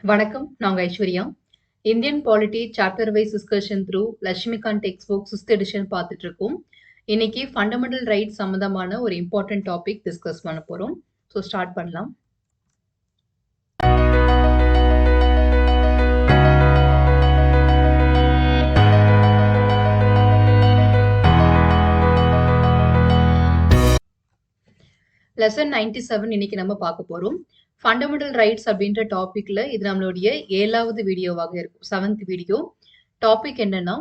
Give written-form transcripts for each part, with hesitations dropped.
வணக்கம். நாங்க Aishwarya. Indian polity chapter wise discussion through Laxmikanth textbook 6th edition பார்த்துட்டு இருக்கோம். இன்னைக்கு ஃபண்டமெண்டல் ரைட்ஸ் சம்பந்தமான ஒரு இம்பார்ட்டன்ட் டாபிக் டிஸ்கஸ் பண்ண போறோம். ஸோ ஸ்டார்ட் பண்ணலாம். லெசன் 97 இன்னைக்கு நம்ம பார்க்க போறோம். ஃபண்டமெண்டல் ரைட்ஸ் அப்படின்ற டாபிக்ல இது நம்மளுடைய 7வது வீடியோவாக இருக்கும். 7th video. டாபிக் என்னன்னா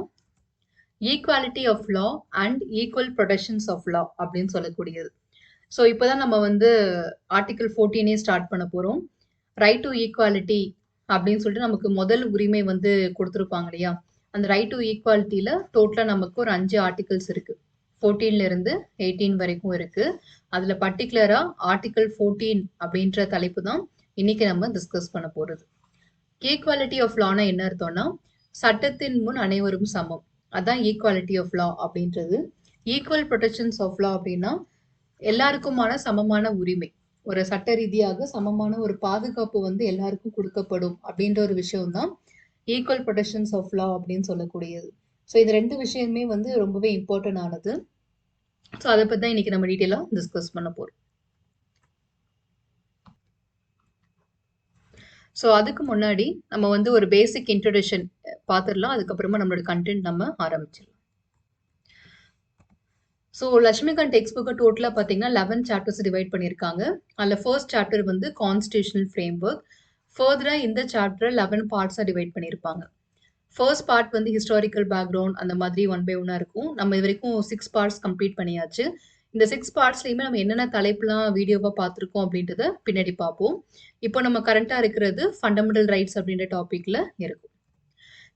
equality of law and equal protections of law அப்படின்னு சொல்லக்கூடியது. ஸோ இப்போதான் நம்ம ஆர்டிகல் 14 ஸ்டார்ட் பண்ண போறோம். ரைட் டு ஈக்குவாலிட்டி அப்படின்னு சொல்லிட்டு நமக்கு முதல் உரிமை கொடுத்துருப்பாங்க இல்லையா? அந்த ரைட் டு ஈக்குவாலிட்டியில டோட்டலா நமக்கு ஒரு 5 ஆர்டிகல்ஸ் இருக்கு. 14ல இருந்து 18 வரைக்கும் இருக்கு. அதுல பர்டிகுலரா ஆர்டிகல் 14 அப்படின்ற தலைப்பு தான் இன்னைக்கு நம்ம டிஸ்கஸ் பண்ண போறது. ஈக்குவாலிட்டி ஆஃப் லானா என்ன அர்த்தம்னா சட்டத்தின் முன் அனைவரும் சமம். அதான் ஈக்குவாலிட்டி ஆஃப் லா அப்படின்றது. ஈக்குவல் ப்ரொடெக்ஷன்ஸ் ஆஃப் லா அப்படின்னா எல்லாருக்குமான சமமான உரிமை, ஒரு சட்ட ரீதியாக சமமான ஒரு பாதுகாப்பு எல்லாருக்கும் கொடுக்கப்படும் அப்படின்ற ஒரு விஷயம் தான் ஈக்குவல் ப்ரொடெக்ஷன்ஸ் ஆஃப் லா அப்படின்னு சொல்லக்கூடியது. ஸோ இது ரெண்டு விஷயமே ரொம்பவே இம்பார்ட்டன்ட் ஆனது. ஸோ அதை பற்றி தான் இன்னைக்கு நம்ம டீட்டெயிலாக டிஸ்கஸ் பண்ண போறோம். ஸோ அதுக்கு முன்னாடி நம்ம ஒரு பேசிக் இன்ட்ரோடக்ஷன் பார்த்துடலாம். அதுக்கப்புறமா நம்மளோட கண்டென்ட் நம்ம ஆரம்பிச்சிடலாம். ஸோ லட்சுமிகாந்த் டெக்ஸ்ட் புக்கை டோட்டலாக பார்த்தீங்கன்னா 11 சாப்டர்ஸ் டிவைட் பண்ணியிருக்காங்க. அதில் first chapter constitutional frame work. ஃபர்தராக இந்த சாப்டர் 11 பார்ட்ஸாக டிவைட் பண்ணியிருப்பாங்க. ஃபர்ஸ்ட் பார்ட் ஹிஸ்டாரிக்கல் பேக்ரவுண்ட் அந்த மாதிரி 1 by 1 இருக்கும். நம்ம இது வரைக்கும் 6 பார்ட்ஸ் கம்ப்ளீட் பண்ணியாச்சு. இந்த 6 பார்ட்ஸ்லையுமே நம்ம என்னென்ன தலைப்புலாம் வீடியோவாக பார்த்துருக்கோம் அப்படின்றத பின்னாடி பார்ப்போம். இப்போ நம்ம கரண்ட்டாக இருக்கிறது ஃபண்டமெண்டல் ரைட்ஸ் அப்படின்ற டாப்பிக்கில் இருக்கும்.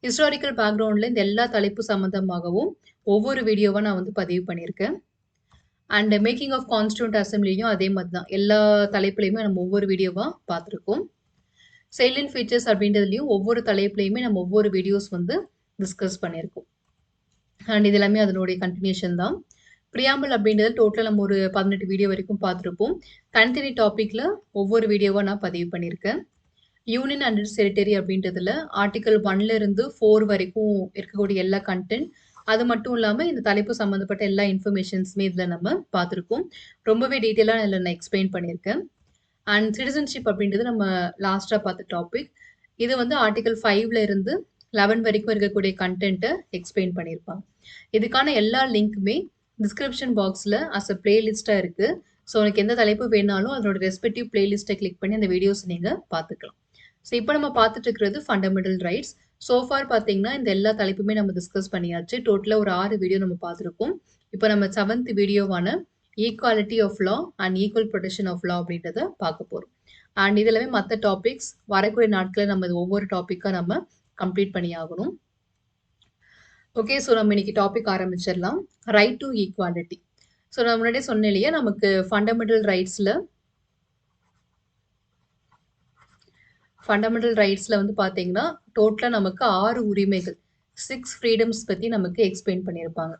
ஹிஸ்டாரிக்கல் பேக்ரவுண்டில் இந்த எல்லா தலைப்பு சம்மந்தமாகவும் ஒவ்வொரு வீடியோவாக நான் பதிவு பண்ணியிருக்கேன். அண்ட் மேக்கிங் ஆஃப் கான்ஸ்டியூண்ட் அசம்பிளியும் அதே மாதிரி தான் எல்லா தலைப்புலையுமே நம்ம ஒவ்வொரு வீடியோவாக பார்த்துருக்கோம். சைலண்ட் ஃபீச்சர்ஸ் அப்படின்றதுலையும் ஒவ்வொரு தலைப்புலையுமே நம்ம ஒவ்வொரு வீடியோஸ் டிஸ்கஸ் பண்ணியிருக்கோம். அண்ட் இது எல்லாமே அதனுடைய கண்டினியூஷன் தான். ப்ரியாம்பிள் அப்படின்றது டோட்டலாக நம்ம ஒரு 18 வீடியோ வரைக்கும் பார்த்துருப்போம். தனித்தனி டாப்பிக்கில் ஒவ்வொரு வீடியோவாக நான் பதிவு பண்ணியிருக்கேன். யூனியன் அண்ட் டெரிட்டரி அப்படின்றதுல ஆர்டிகல் 1ல இருந்து 4 வரைக்கும் இருக்கக்கூடிய எல்லா கண்டென்ட், அது மட்டும் இல்லாமல் இந்த தலைப்பு சம்மந்தப்பட்ட எல்லா இன்ஃபர்மேஷன்ஸுமே இதில் நம்ம பார்த்துருக்கோம். ரொம்பவே டீட்டெயிலாக இதில் நான் எக்ஸ்பிளைன் பண்ணியிருக்கேன். அண்ட் சிட்டிசன்ஷிப் அப்படின்றது நம்ம லாஸ்ட்டாக பார்த்த டாபிக். இது ஆர்டிகல் 5ல இருந்து 11 வரைக்கும் இருக்கக்கூடிய கண்டென்ட்டை எக்ஸ்பிளைன் பண்ணியிருப்பாங்க. இதுக்கான எல்லா லிங்க்குமே டிஸ்கிரிப்ஷன் பாக்ஸில் அஸ் அ பிளேலிஸ்ட்டாக இருக்குது. ஸோ உனக்கு எந்த தலைப்பு வேணாலும் அதனோட ரெஸ்பெக்டிவ் பிளேலிஸ்ட்டை கிளிக் பண்ணி அந்த வீடியோஸ் நீங்கள் பார்த்துக்கலாம். ஸோ இப்போ நம்ம பார்த்துட்டு இருக்கிறது ஃபண்டமெண்டல் ரைட்ஸ். சோஃபார் பார்த்தீங்கன்னா இந்த எல்லா தலைப்புமே நம்ம டிஸ்கஸ் பண்ணியாச்சு. டோட்டலாக ஒரு 6 வீடியோ நம்ம பார்த்துருக்கோம். இப்போ நம்ம 7th வீடியோவான equality of law and equal protection of law அப்படின்றத பார்க்க போகிறோம். அண்ட் இதுலவே மற்ற டாபிக்ஸ் வரக்கூடிய நாட்களில் நம்ம ஒவ்வொரு டாப்பிக்காக நம்ம கம்ப்ளீட் பண்ணி ஆகணும். ஓகே, ஸோ நம்ம இன்னைக்கு டாபிக் ஆரம்பிச்சிடலாம். Right to equality. ஸோ நான் முன்னாடியே சொன்னேன் இல்லையா, நமக்கு ஃபண்டமெண்டல் ரைட்ஸில் பார்த்தீங்கன்னா டோட்டலாக நமக்கு 6 உரிமைகள், 6 ஃப்ரீடம்ஸ் பற்றி நமக்கு எக்ஸ்பிளைன் பண்ணியிருப்பாங்க.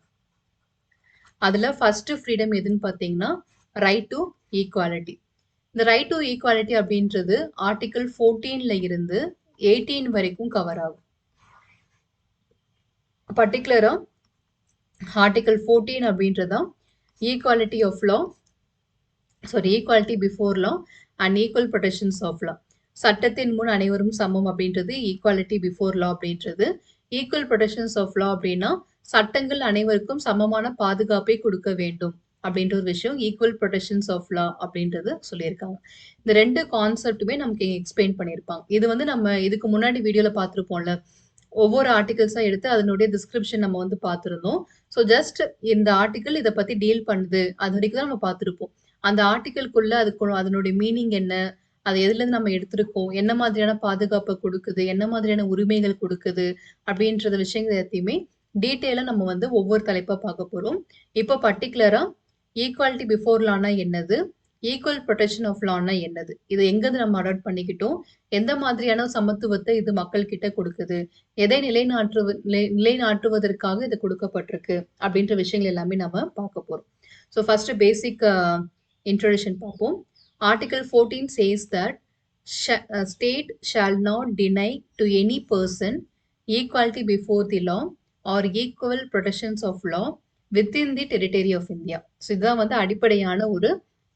அதில் ஃபர்ஸ்ட் ஃப்ரீடம் எதுன்னு பார்த்தீங்கன்னா ரைட் டு ஈக்குவாலிட்டி. இந்த ரைட் டு ஈக்குவாலிட்டி அப்படின்றது ஆர்டிகல் 14ல இருந்து 18 வரைக்கும் கவர் ஆகும். பர்டிகுலரா ஆர்டிகல் 14 அப்படின்றதான் equality of law, equality before law and equal protections of law. சட்டத்தின் முன் அனைவரும் சமம் அப்படின்றது ஈக்குவாலிட்டி பிஃபோர் லா அப்படின்றது. ஈக்குவல் ப்ரொடெக்ஷன்ஸ் ஆஃப் லா அப்படின்னா சட்டங்கள் அனைவருக்கும் சமமான பாதுகாப்பை கொடுக்க வேண்டும் அப்படின்ற ஒரு விஷயம் ஈக்குவல் ப்ரொடெக்ஷன்ஸ் ஆஃப் லா அப்படின்றது சொல்லியிருக்காங்க. இந்த 2 கான்செப்டுமே நமக்கு எக்ஸ்பிளைன் பண்ணியிருப்பாங்க. இது நம்ம இதுக்கு முன்னாடி வீடியோவில் பார்த்துருப்போம்ல, ஒவ்வொரு ஆர்டிகல்ஸாக எடுத்து அதனுடைய டிஸ்கிரிப்ஷன் நம்ம பார்த்துருந்தோம். ஸோ ஜஸ்ட் இந்த ஆர்டிகல் இதை பற்றி டீல் பண்ணுது அது வரைக்கும் தான் நம்ம பார்த்துருப்போம். அந்த ஆர்டிகல்குள்ள அதனுடைய மீனிங் என்ன, அது எதுலேருந்து நம்ம எடுத்திருக்கோம், என்ன மாதிரியான பாதுகாப்பை கொடுக்குது, என்ன மாதிரியான உரிமைகள் கொடுக்குது அப்படின்ற விஷயங்கள் எல்லாத்தையுமே டீட்டெயிலாக நம்ம ஒவ்வொரு தலைப்பாக பார்க்க போகிறோம். இப்போ பர்டிகுலராக ஈக்குவாலிட்டி பிஃபோர் லானா என்னது, ஈக்குவல் ப்ரொடெக்ஷன் ஆஃப் லானா என்னது, இது எங்கேருந்து நம்ம அடாப்ட் பண்ணிக்கிட்டோம், எந்த மாதிரியான சமத்துவத்தை இது மக்கள் கிட்ட கொடுக்குது, எதை நிலைநாட்டுவதற்காக இது கொடுக்கப்பட்டிருக்கு அப்படின்ற விஷயங்கள் எல்லாமே நம்ம பார்க்க போகிறோம். ஸோ ஃபர்ஸ்ட் பேசிக் இன்ட்ரோடக்ஷன் பார்ப்போம். Article 14 says that state shall not deny to any person equality before the law or equal protections of law within the territory of India. So இதுதான் வந்து அடிப்படையான ஒரு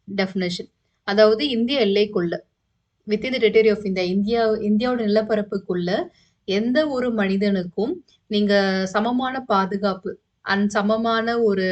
டெஃபினேஷன். அதாவது இந்திய எல்லைக்குள்ள within the territory of India, இந்தியாவோட நிலப்பரப்புக்குள்ள எந்த ஒரு மனிதனுக்கும் நீங்க சமமான பாதுகாப்பு அண்ட் சமமான ஒரு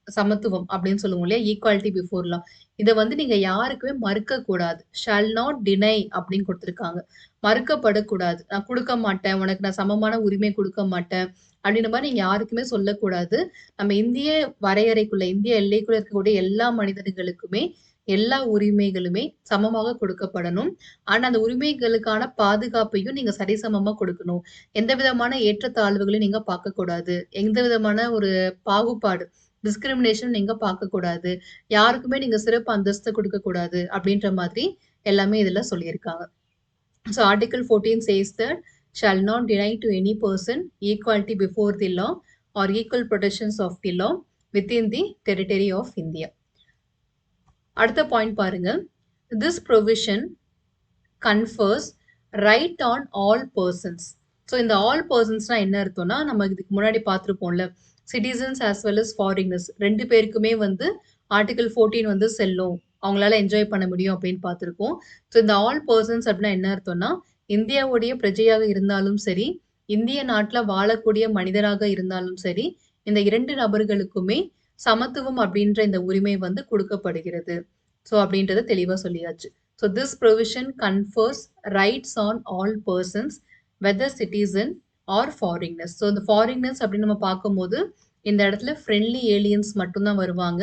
சமத்துவம் அப்படின்னு சொல்லுவோம் இல்லையா, ஈக்குவாலிட்டி பிஃபோர் லா, இதை வந்து நீங்க யாருக்குமே மறுக்க கூடாது. ஷால் நாட் டினை அப்படின்னு கொடுத்துருக்காங்க. மறுக்கப்படக்கூடாது. நான் கொடுக்க மாட்டேன், உனக்கு நான் சமமான உரிமை கொடுக்க மாட்டேன் அப்படின்ற மாதிரி நீங்க யாருக்குமே சொல்லக்கூடாது. நம்ம இந்திய வரையறைக்குள்ள, இந்திய எல்லைக்குள்ள இருக்கக்கூடிய எல்லா மனிதர்களுக்குமே எல்லா உரிமைகளுமே சமமாக கொடுக்கப்படணும். ஆனா அந்த உரிமைகளுக்கான பாதுகாப்பையும் நீங்க சரிசமமா கொடுக்கணும். எந்த விதமான ஏற்றத்தாழ்வுகளையும் நீங்க பார்க்க கூடாது. எந்த விதமான ஒரு பாகுபாடு, டிஸ்கிரிமினேஷன் நீங்க பார்க்க கூடாது. யாருக்குமே நீங்க சிறப்பு அந்தஸ்து கொடுக்க கூடாது அப்படின்ற மாதிரி எல்லாமே இதுல சொல்லியிருக்காங்க. So Article 14 says that shall not deny to any person equality before the law or equal protections of the law within the territory of India. அடுத்த பாயிண்ட் பாருங்க. This provision confers right on all persons. So இந்த all பர்சன்ஸ்னா என்ன அர்த்தம்னா, நம்ம இதுக்கு முன்னாடி பார்த்துருப்போம்ல, citizens as well as foreigners ரெண்டு பேருக்குமே வந்து ஆர்டிகல் 14 வந்து செல்லும், அவங்களால என்ஜாய் பண்ண முடியும் அப்படின்னு பார்த்துருக்கோம். ஸோ இந்த ஆல் பர்சன்ஸ் அப்படின்னா என்ன அர்த்தம்னா, இந்தியாவுடைய பிரஜையாக இருந்தாலும் சரி, இந்திய நாட்டில் வாழக்கூடிய மனிதராக இருந்தாலும் சரி, இந்த இரண்டு நபர்களுக்குமே சமத்துவம் அப்படின்ற இந்த உரிமை வந்து கொடுக்கப்படுகிறது. ஸோ அப்படின்றத தெளிவாக சொல்லியாச்சு. So this provision confers rights on all persons whether citizen or foreigners. So இந்த ஃபாரினர்ஸ் அப்படின்னு நம்ம பார்க்கும்போது இந்த இடத்துல ஃப்ரெண்ட்லி ஏலியன்ஸ் மட்டும்தான் வருவாங்க,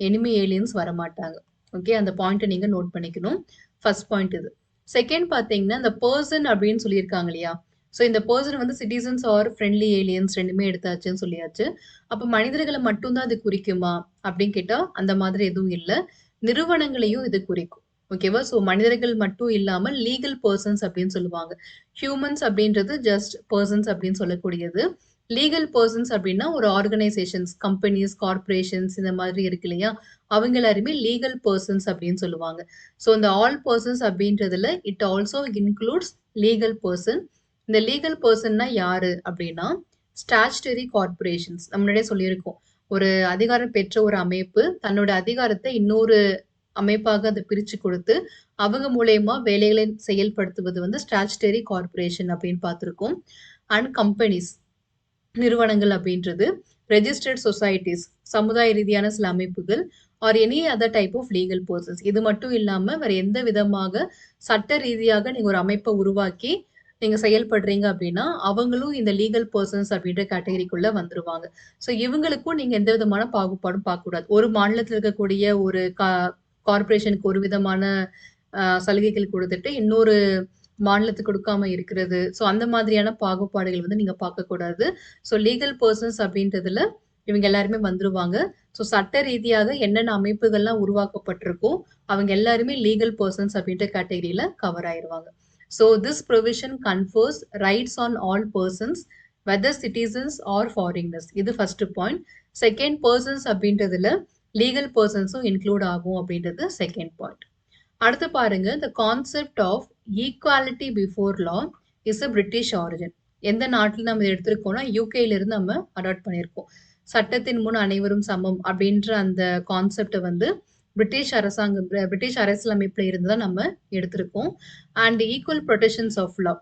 எனிமி ஏலியன்ஸ் வரமாட்டாங்க. ஓகே, அந்த பாயிண்ட்டை நீங்கள் நோட் பண்ணிக்கணும். ஃபர்ஸ்ட் பாயிண்ட் இது. செகண்ட் பார்த்தீங்கன்னா, இந்த பர்சன் அப்படின்னு சொல்லியிருக்காங்க இல்லையா, ஸோ இந்த பர்சன் வந்து சிட்டிசன்ஸ் ஆர் ஃப்ரெண்ட்லி ஏலியன்ஸ் ரெண்டுமே எடுத்தாச்சுன்னு சொல்லியாச்சு. அப்போ மனிதர்களை மட்டும்தான் இது குறிக்குமா அப்படின்னு கேட்டால் அந்த மாதிரி எதுவும் இல்லை, நிறுவனங்களையும் இது குறிக்கும். ஓகேவா? ஸோ மனிதர்கள் மட்டும் இல்லாமல் லீகல் பர்சன்ஸ் அப்படின்னு சொல்லுவாங்க. ஹியூமன்ஸ் அப்படின்றது ஜஸ்ட் பர்சன்ஸ் அப்படின்னு சொல்லக்கூடியது. லீகல் பர்சன்ஸ் அப்படின்னா ஒரு ஆர்கனைசேஷன்ஸ், கம்பெனிஸ், கார்பரேஷன்ஸ் இந்த மாதிரி இருக்கு இல்லையா, அவங்க எல்லாருமே லீகல் பர்சன்ஸ் அப்படின்னு சொல்லுவாங்க. ஸோ இந்த ஆல் பர்சன்ஸ் அப்படின்றதுல it also includes legal person. இந்த லீகல் பர்சன்னா யாரு அப்படின்னா, ஸ்டாச்சுட்டரி கார்பரேஷன்ஸ். நம்ம முன்னாடியே சொல்லியிருக்கோம், ஒரு அதிகாரம் பெற்ற ஒரு அமைப்பு தன்னோட அதிகாரத்தை இன்னொரு அமைப்பாக அதை பிரித்து கொடுத்து அவங்க மூலயமா வேலைகளை செயல்படுத்துவது வந்து ஸ்டாச்சுட்டரி கார்பரேஷன் அப்படின்னு பார்த்துருக்கோம். அண்ட் கம்பெனிஸ், நிறுவனங்கள் அப்படின்றது ரெஜிஸ்டர்ட் சொசைட்டிஸ், சமுதாய ரீதியான சில அமைப்புகள், or any other type of legal persons. இது மட்டும் இல்லாமல் வேற எந்த விதமாக சட்ட ரீதியாக நீங்கள் ஒரு அமைப்பை உருவாக்கி நீங்கள் செயல்படுறீங்க அப்படின்னா அவங்களும் இந்த லீகல் பர்சன்ஸ் அப்படின்ற கேட்டகரிக்குள்ள வந்துருவாங்க. ஸோ இவங்களுக்கும் நீங்கள் எந்த விதமான பாகுபாடும் பார்க்கக்கூடாது. ஒரு மாநிலத்தில் இருக்கக்கூடிய ஒரு கார்பரேஷனுக்கு ஒரு விதமான சலுகைகள் கொடுத்துட்டு இன்னொரு மாநிலத்துக்கு கொடுக்காம இருக்கிறது, ஸோ அந்த மாதிரியான பாகுபாடுகள் வந்து நீங்க பார்க்கக்கூடாது. ஸோ லீகல் பர்சன்ஸ் அப்படின்றதுல இவங்க எல்லாருமே வந்துருவாங்க. ஸோ சட்ட ரீதியாக என்னென்ன அமைப்புகள்லாம் உருவாக்கப்பட்டிருக்கோ அவங்க எல்லாருமே லீகல் பர்சன்ஸ் அப்படின்ற கேட்டகரியில கவர் ஆயிருவாங்க. So this provision confers rights on all persons whether citizens or foreigners. இது ஃபர்ஸ்ட் பாயிண்ட். செகண்ட், பர்சன்ஸ் அப்படின்றதுல லீகல் பர்சன்ஸும் இன்க்ளூட் ஆகும் அப்படின்றது செகண்ட் பாயிண்ட். அடுத்து பாருங்க, the concept of equality before law is a British origin. எந்த நாட்டில் நம்ம இதை எடுத்திருக்கோம்னா யூகேலேருந்து நம்ம அடாப்ட் பண்ணியிருக்கோம். சட்டத்தின் முன் அனைவரும் சமம் அப்படின்ற அந்த கான்செப்டை வந்து பிரிட்டிஷ் அரசாங்கம், பிரிட்டிஷ் அரசியலமைப்பில் இருந்து தான் நம்ம எடுத்திருக்கோம். And equal protections of law,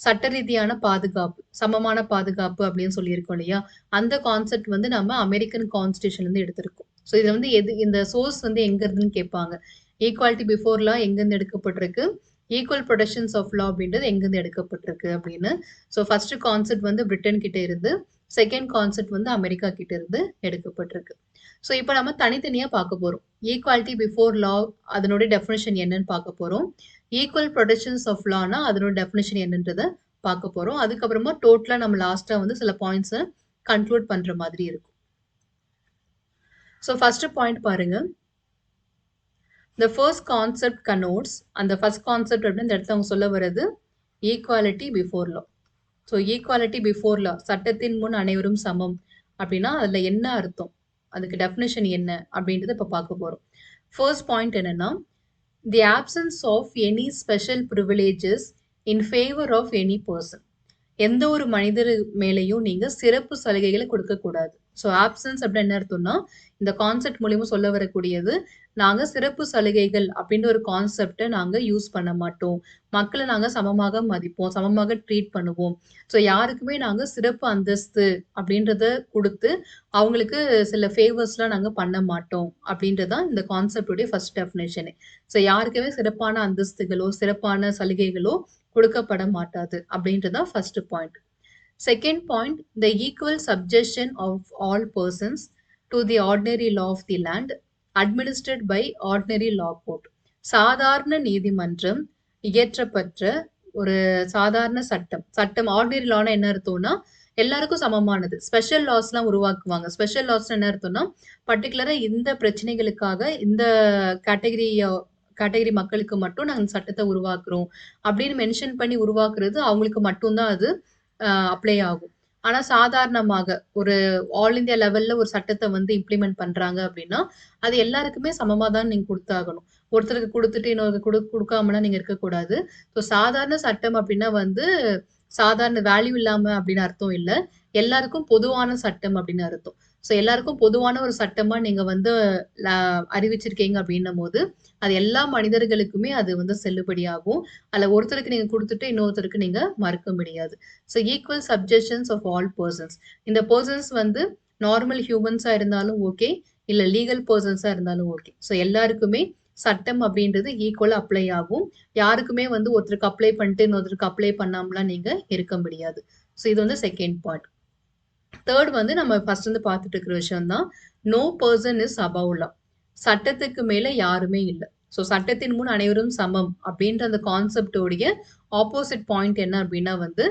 சட்ட ரீதியான பாதுகாப்பு, சமமான பாதுகாப்பு அப்படின்னு சொல்லியிருக்கோம் இல்லையா, அந்த கான்செப்ட் வந்து நம்ம அமெரிக்கன் கான்ஸ்டியூஷன்லேருந்து எடுத்திருக்கோம். ஸோ இது வந்து இந்த சோர்ஸ் வந்து எங்க இருந்துன்னு கேட்பாங்க. ஈக்குவாலிட்டி பிஃபோர் லா எங்கேருந்து எடுக்கப்பட்டிருக்கு, ஈக்குவல் ப்ரொடெக்ஷன்ஸ் ஆஃப் லா அப்படின்றது எங்கேருந்து எடுக்கப்பட்டிருக்கு அப்படின்னு. ஸோ ஃபர்ஸ்ட் கான்செப்ட் வந்து பிரிட்டன் கிட்ட இருந்து, செகண்ட் கான்செப்ட் வந்து அமெரிக்கா கிட்ட இருந்து எடுக்கப்பட்டிருக்கு. ஸோ இப்போ நம்ம தனித்தனியாக பார்க்க போகிறோம். ஈக்குவாலிட்டி பிஃபோர் லா அதனுடைய டெஃபினேஷன் என்னன்னு பார்க்க போகிறோம். ஈக்குவல் ப்ரொடெக்ஷன்ஸ் ஆஃப் லானா அதனோட டெஃபினேஷன் என்னன்றதை பார்க்க போகிறோம். அதுக்கப்புறமா டோட்டலாக நம்ம லாஸ்ட்டாக வந்து சில பாயிண்ட்ஸை கன்க்ளூட் பண்ணுற மாதிரி இருக்கும். ஸோ ஃபர்ஸ்ட் பாயிண்ட் பாருங்க, the first concept connotes, அந்த first concept அப்படின்னு இந்த இடத்துல அவங்க சொல்ல வர்றது ஈக்குவாலிட்டி பிஃபோர் லா. ஸோ ஈக்குவாலிட்டி பிஃபோர் லா, சட்டத்தின் முன் அனைவரும் சமம் அப்படின்னா அதில் என்ன அர்த்தம், அதுக்கு டெஃபினேஷன் என்ன அப்படின்றத இப்போ பார்க்க போகிறோம். ஃபர்ஸ்ட் பாயிண்ட் என்னன்னா, the absence of any special privileges in favour of any person. எந்த ஒரு மனிதர் மேலேயும் நீங்க சிறப்பு சலுகைகளை கொடுக்கக்கூடாது. ஸோ ஆப்சன்ஸ் அப்படின்னு என்ன அர்த்தம்னா, இந்த கான்செப்ட் மூலியமா சொல்ல வரக்கூடியது, நாங்க சிறப்பு சலுகைகள் அப்படின்ற ஒரு கான்செப்ட்ட நாங்க யூஸ் பண்ண மாட்டோம். மக்கள நாங்க சமமாக மதிப்போம். சமமாக ட்ரீட் பண்ணுவோம். ஸோ யாருக்குமே நாங்க சிறப்பு அந்தஸ்து அப்படின்றத குடுத்து, அவங்களுக்கு சில ஃபேவர்ஸ்லாம் நாங்க பண்ண மாட்டோம். அப்படின்றது தான் இந்த கான்செப்ட்டுடைய ஃபர்ஸ்ட் டெஃபினிஷனே. ஸோ யாருக்குமே சிறப்பான அந்தஸ்துகளோ, சிறப்பான சலுகைகளோ கொடுக்கப்பட மாட்டாது. அப்படின்றது தான் first point. Second point, the equal subjection of all persons to the ordinary law of the land administrate by ordinary law court. சாதாரண நீதிமன்றம் இயற்றப்பட்ட ஒரு சாதாரண சட்டம். சட்டம் ஆர்டினரி லானா என்ன அர்த்தம்னா, எல்லாருக்கும் சமமானது. ஸ்பெஷல் லாஸ்லாம் உருவாக்குவாங்க. ஸ்பெஷல் லாஸ்னா என்ன அர்த்தம்னா, பர்ட்டிகுலரா இந்த பிரச்சனைகளுக்காக இந்த கேட்டகரி கேட்டகரி மக்களுக்கு மட்டும் நாங்க இந்த சட்டத்த உருவாக்குறோம். அப்படின்னு மென்ஷன் பண்ணி உருவாக்குறது அவங்களுக்கு மட்டும் தான் அது அப்ளை ஆகும். ஆனா சாதாரணமாக ஒரு ஆல் இந்தியா லெவல்ல ஒரு சட்டத்த வந்து இம்ப்ளிமெண்ட் பண்றாங்க அப்படின்னா, அது எல்லாருக்குமே சமமா தான் நீங்க குடுத்தாகணும். ஒருத்தருக்கு குடுத்துட்டு இன்னொருக்கு குடுக்காமலாம் நீங்க இருக்கக்கூடாது. ஸோ சாதாரண சட்டம் அப்படின்னா வந்து, சாதாரண வேல்யூ இல்லாம அப்படின்னு அர்த்தம் இல்ல. எல்லாருக்கும் பொதுவான சட்டம் அப்படின்னு அர்த்தம். ஸோ எல்லாருக்கும் பொதுவான ஒரு சட்டமா நீங்க வந்து ல அறிவிச்சிருக்கீங்க அப்படின்னும்போது, அது எல்லா மனிதர்களுக்குமே அது வந்து செல்லுபடியாகும். அதுல ஒருத்தருக்கு நீங்க குடுத்துட்டு இன்னொருத்தருக்கு நீங்க மறுக்க முடியாது. So equal subjections of all persons. இந்த பெர்சன்ஸ் வந்து நார்மல் ஹியூமன்ஸா இருந்தாலும் ஓகே, இல்ல லீகல் பெர்சன்ஸா இருந்தாலும் ஓகே. ஸோ எல்லாருக்குமே சட்டம் அப்படின்றது ஈக்குவலா அப்ளை ஆகும். யாருக்குமே வந்து ஒருத்தருக்கு அப்ளை பண்ணிட்டு இன்னொருத்தருக்கு அப்ளை பண்ணாமலாம் நீங்க இருக்க முடியாது. ஸோ இது வந்து செகண்ட் பாயிண்ட். தேர்ட் வந்து நம்ம ஃபர்ஸ்ட் வந்து பார்த்துட்டு இருக்கிற விஷயம் தான். நோ பெர்சன் இஸ் அபவ் லா. சட்டத்துக்கு மேல யாருமே இல்ல. ஸோ சட்டத்தின் முன் அனைவரும் சமம் அப்படின்ற அந்த கான்செப்ட்டோடைய ஆப்போசிட் பாயிண்ட் என்ன அப்படின்னா வந்து,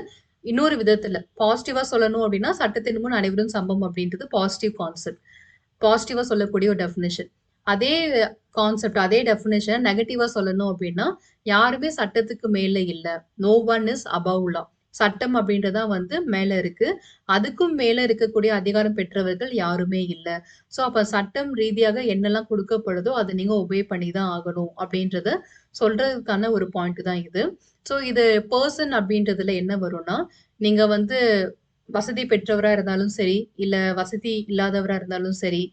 இன்னொரு விதத்துல பாசிட்டிவா சொல்லணும் அப்படின்னா, சட்டத்தின் முன் அனைவரும் சமம் அப்படின்றது பாசிட்டிவ் கான்செப்ட். பாசிட்டிவா சொல்லக்கூடிய ஒரு டெஃபினிஷன். அதே கான்செப்ட், அதே டெஃபினிஷன் நெகட்டிவா சொல்லணும் அப்படின்னா, யாருமே சட்டத்துக்கு மேல இல்ல. நோ ஒன் இஸ் அபவ் லா. சட்டம் அப்படின்றது தான் வந்து மேல இருக்கு. அதுக்கும் மேல இருக்கக்கூடிய அதிகாரம் பெற்றவர்கள் யாருமே இல்ல. ஸோ அப்ப சட்டம் ரீதியாக என்னெல்லாம் குடுக்கப்படுதோ, அத நீங்க ஒபே பண்ணி தான் ஆகணும் அப்படின்றத சொல்றதுக்கான ஒரு பாயிண்ட் தான் இது. ஸோ இது பெர்சன் அப்படின்றதுல என்ன வரும்னா, நீங்க வந்து வசதி பெற்றவரா இருந்தாலும் சரி, இல்ல வசதி இல்லாதவரா இருந்தாலும் சரி,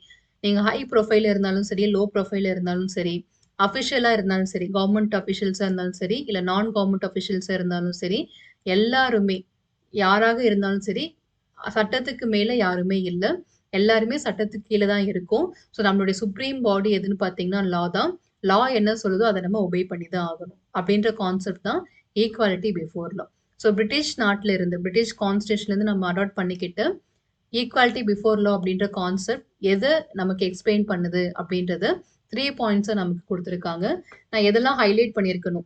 நீங்க ஹை ப்ரொஃபைல்ல இருந்தாலும் சரி, லோ ப்ரொஃபைல்ல இருந்தாலும் சரி, அஃபிஷியலா இருந்தாலும் சரி, கவர்ன்மெண்ட் அஃபிஷியல்ஸா இருந்தாலும் சரி, இல்ல நான் கவர்ன்மெண்ட் அஃபிஷியல்ஸா இருந்தாலும் சரி, எல்லாருமே யாராக இருந்தாலும் சரி, சட்டத்துக்கு மேல யாருமே இல்ல. எல்லாருமே சட்டத்துக்கு கீழ தான் இருக்கோம். ஸோ நம்மளுடைய சுப்ரீம் பாடி எதுன்னு பார்த்தீங்கன்னா, லா தான். லா என்ன சொல்லுதோ அத நம்ம ஒபே பண்ணி தான் ஆகணும். அப்படின்ற கான்செப்ட் தான் equality before law. So British நாட்டுல இருந்து, பிரிட்டிஷ் கான்ஸ்டிடியூஷன்ல இருந்து நம்ம அடாப்ட் பண்ணிக்கிட்ட ஈக்வாலிட்டி பிஃபோர் லா அப்படின்ற கான்செப்ட் எத நமக்கு எக்ஸ்பிளைன் பண்ணுது அப்படின்றத 3 பாயிண்ட்ஸா நமக்கு குடுத்திருக்காங்க. நான் எதெல்லாம் ஹைலைட் பண்ணியிருக்கனோ,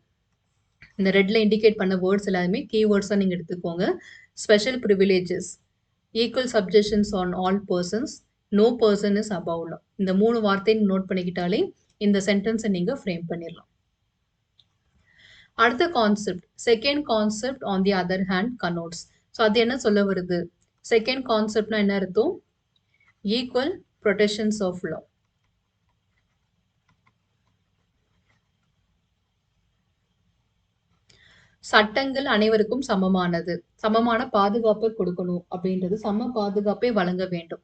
இந்த ரெட்ல இண்டிகேட் பண்ண வேர்ட்ஸ் எல்லாமே கீவேர்ட்ஸா நீங்க எடுத்துக்கோங்க. Special privileges, equal subjections on all persons, no person is above law. இந்த 3 வார்த்தைய நோட் பண்ணிக்கிட்டாலே இந்த சென்டென்ஸ நீங்க ஃப்ரேம் பண்ணிரலாம். அடுத்த concept, second concept on the other hand connotes. So அது என்ன சொல்ல வருது? செகண்ட் கான்செப்ட்னா என்ன அர்த்தம்? Equal protections of law. சட்டங்கள் அனைவருக்கும் சமமானது. சமமான பாதுகாப்பை கொடுக்கணும் அப்படின்றது, சம பாதுகாப்பை வழங்க வேண்டும்.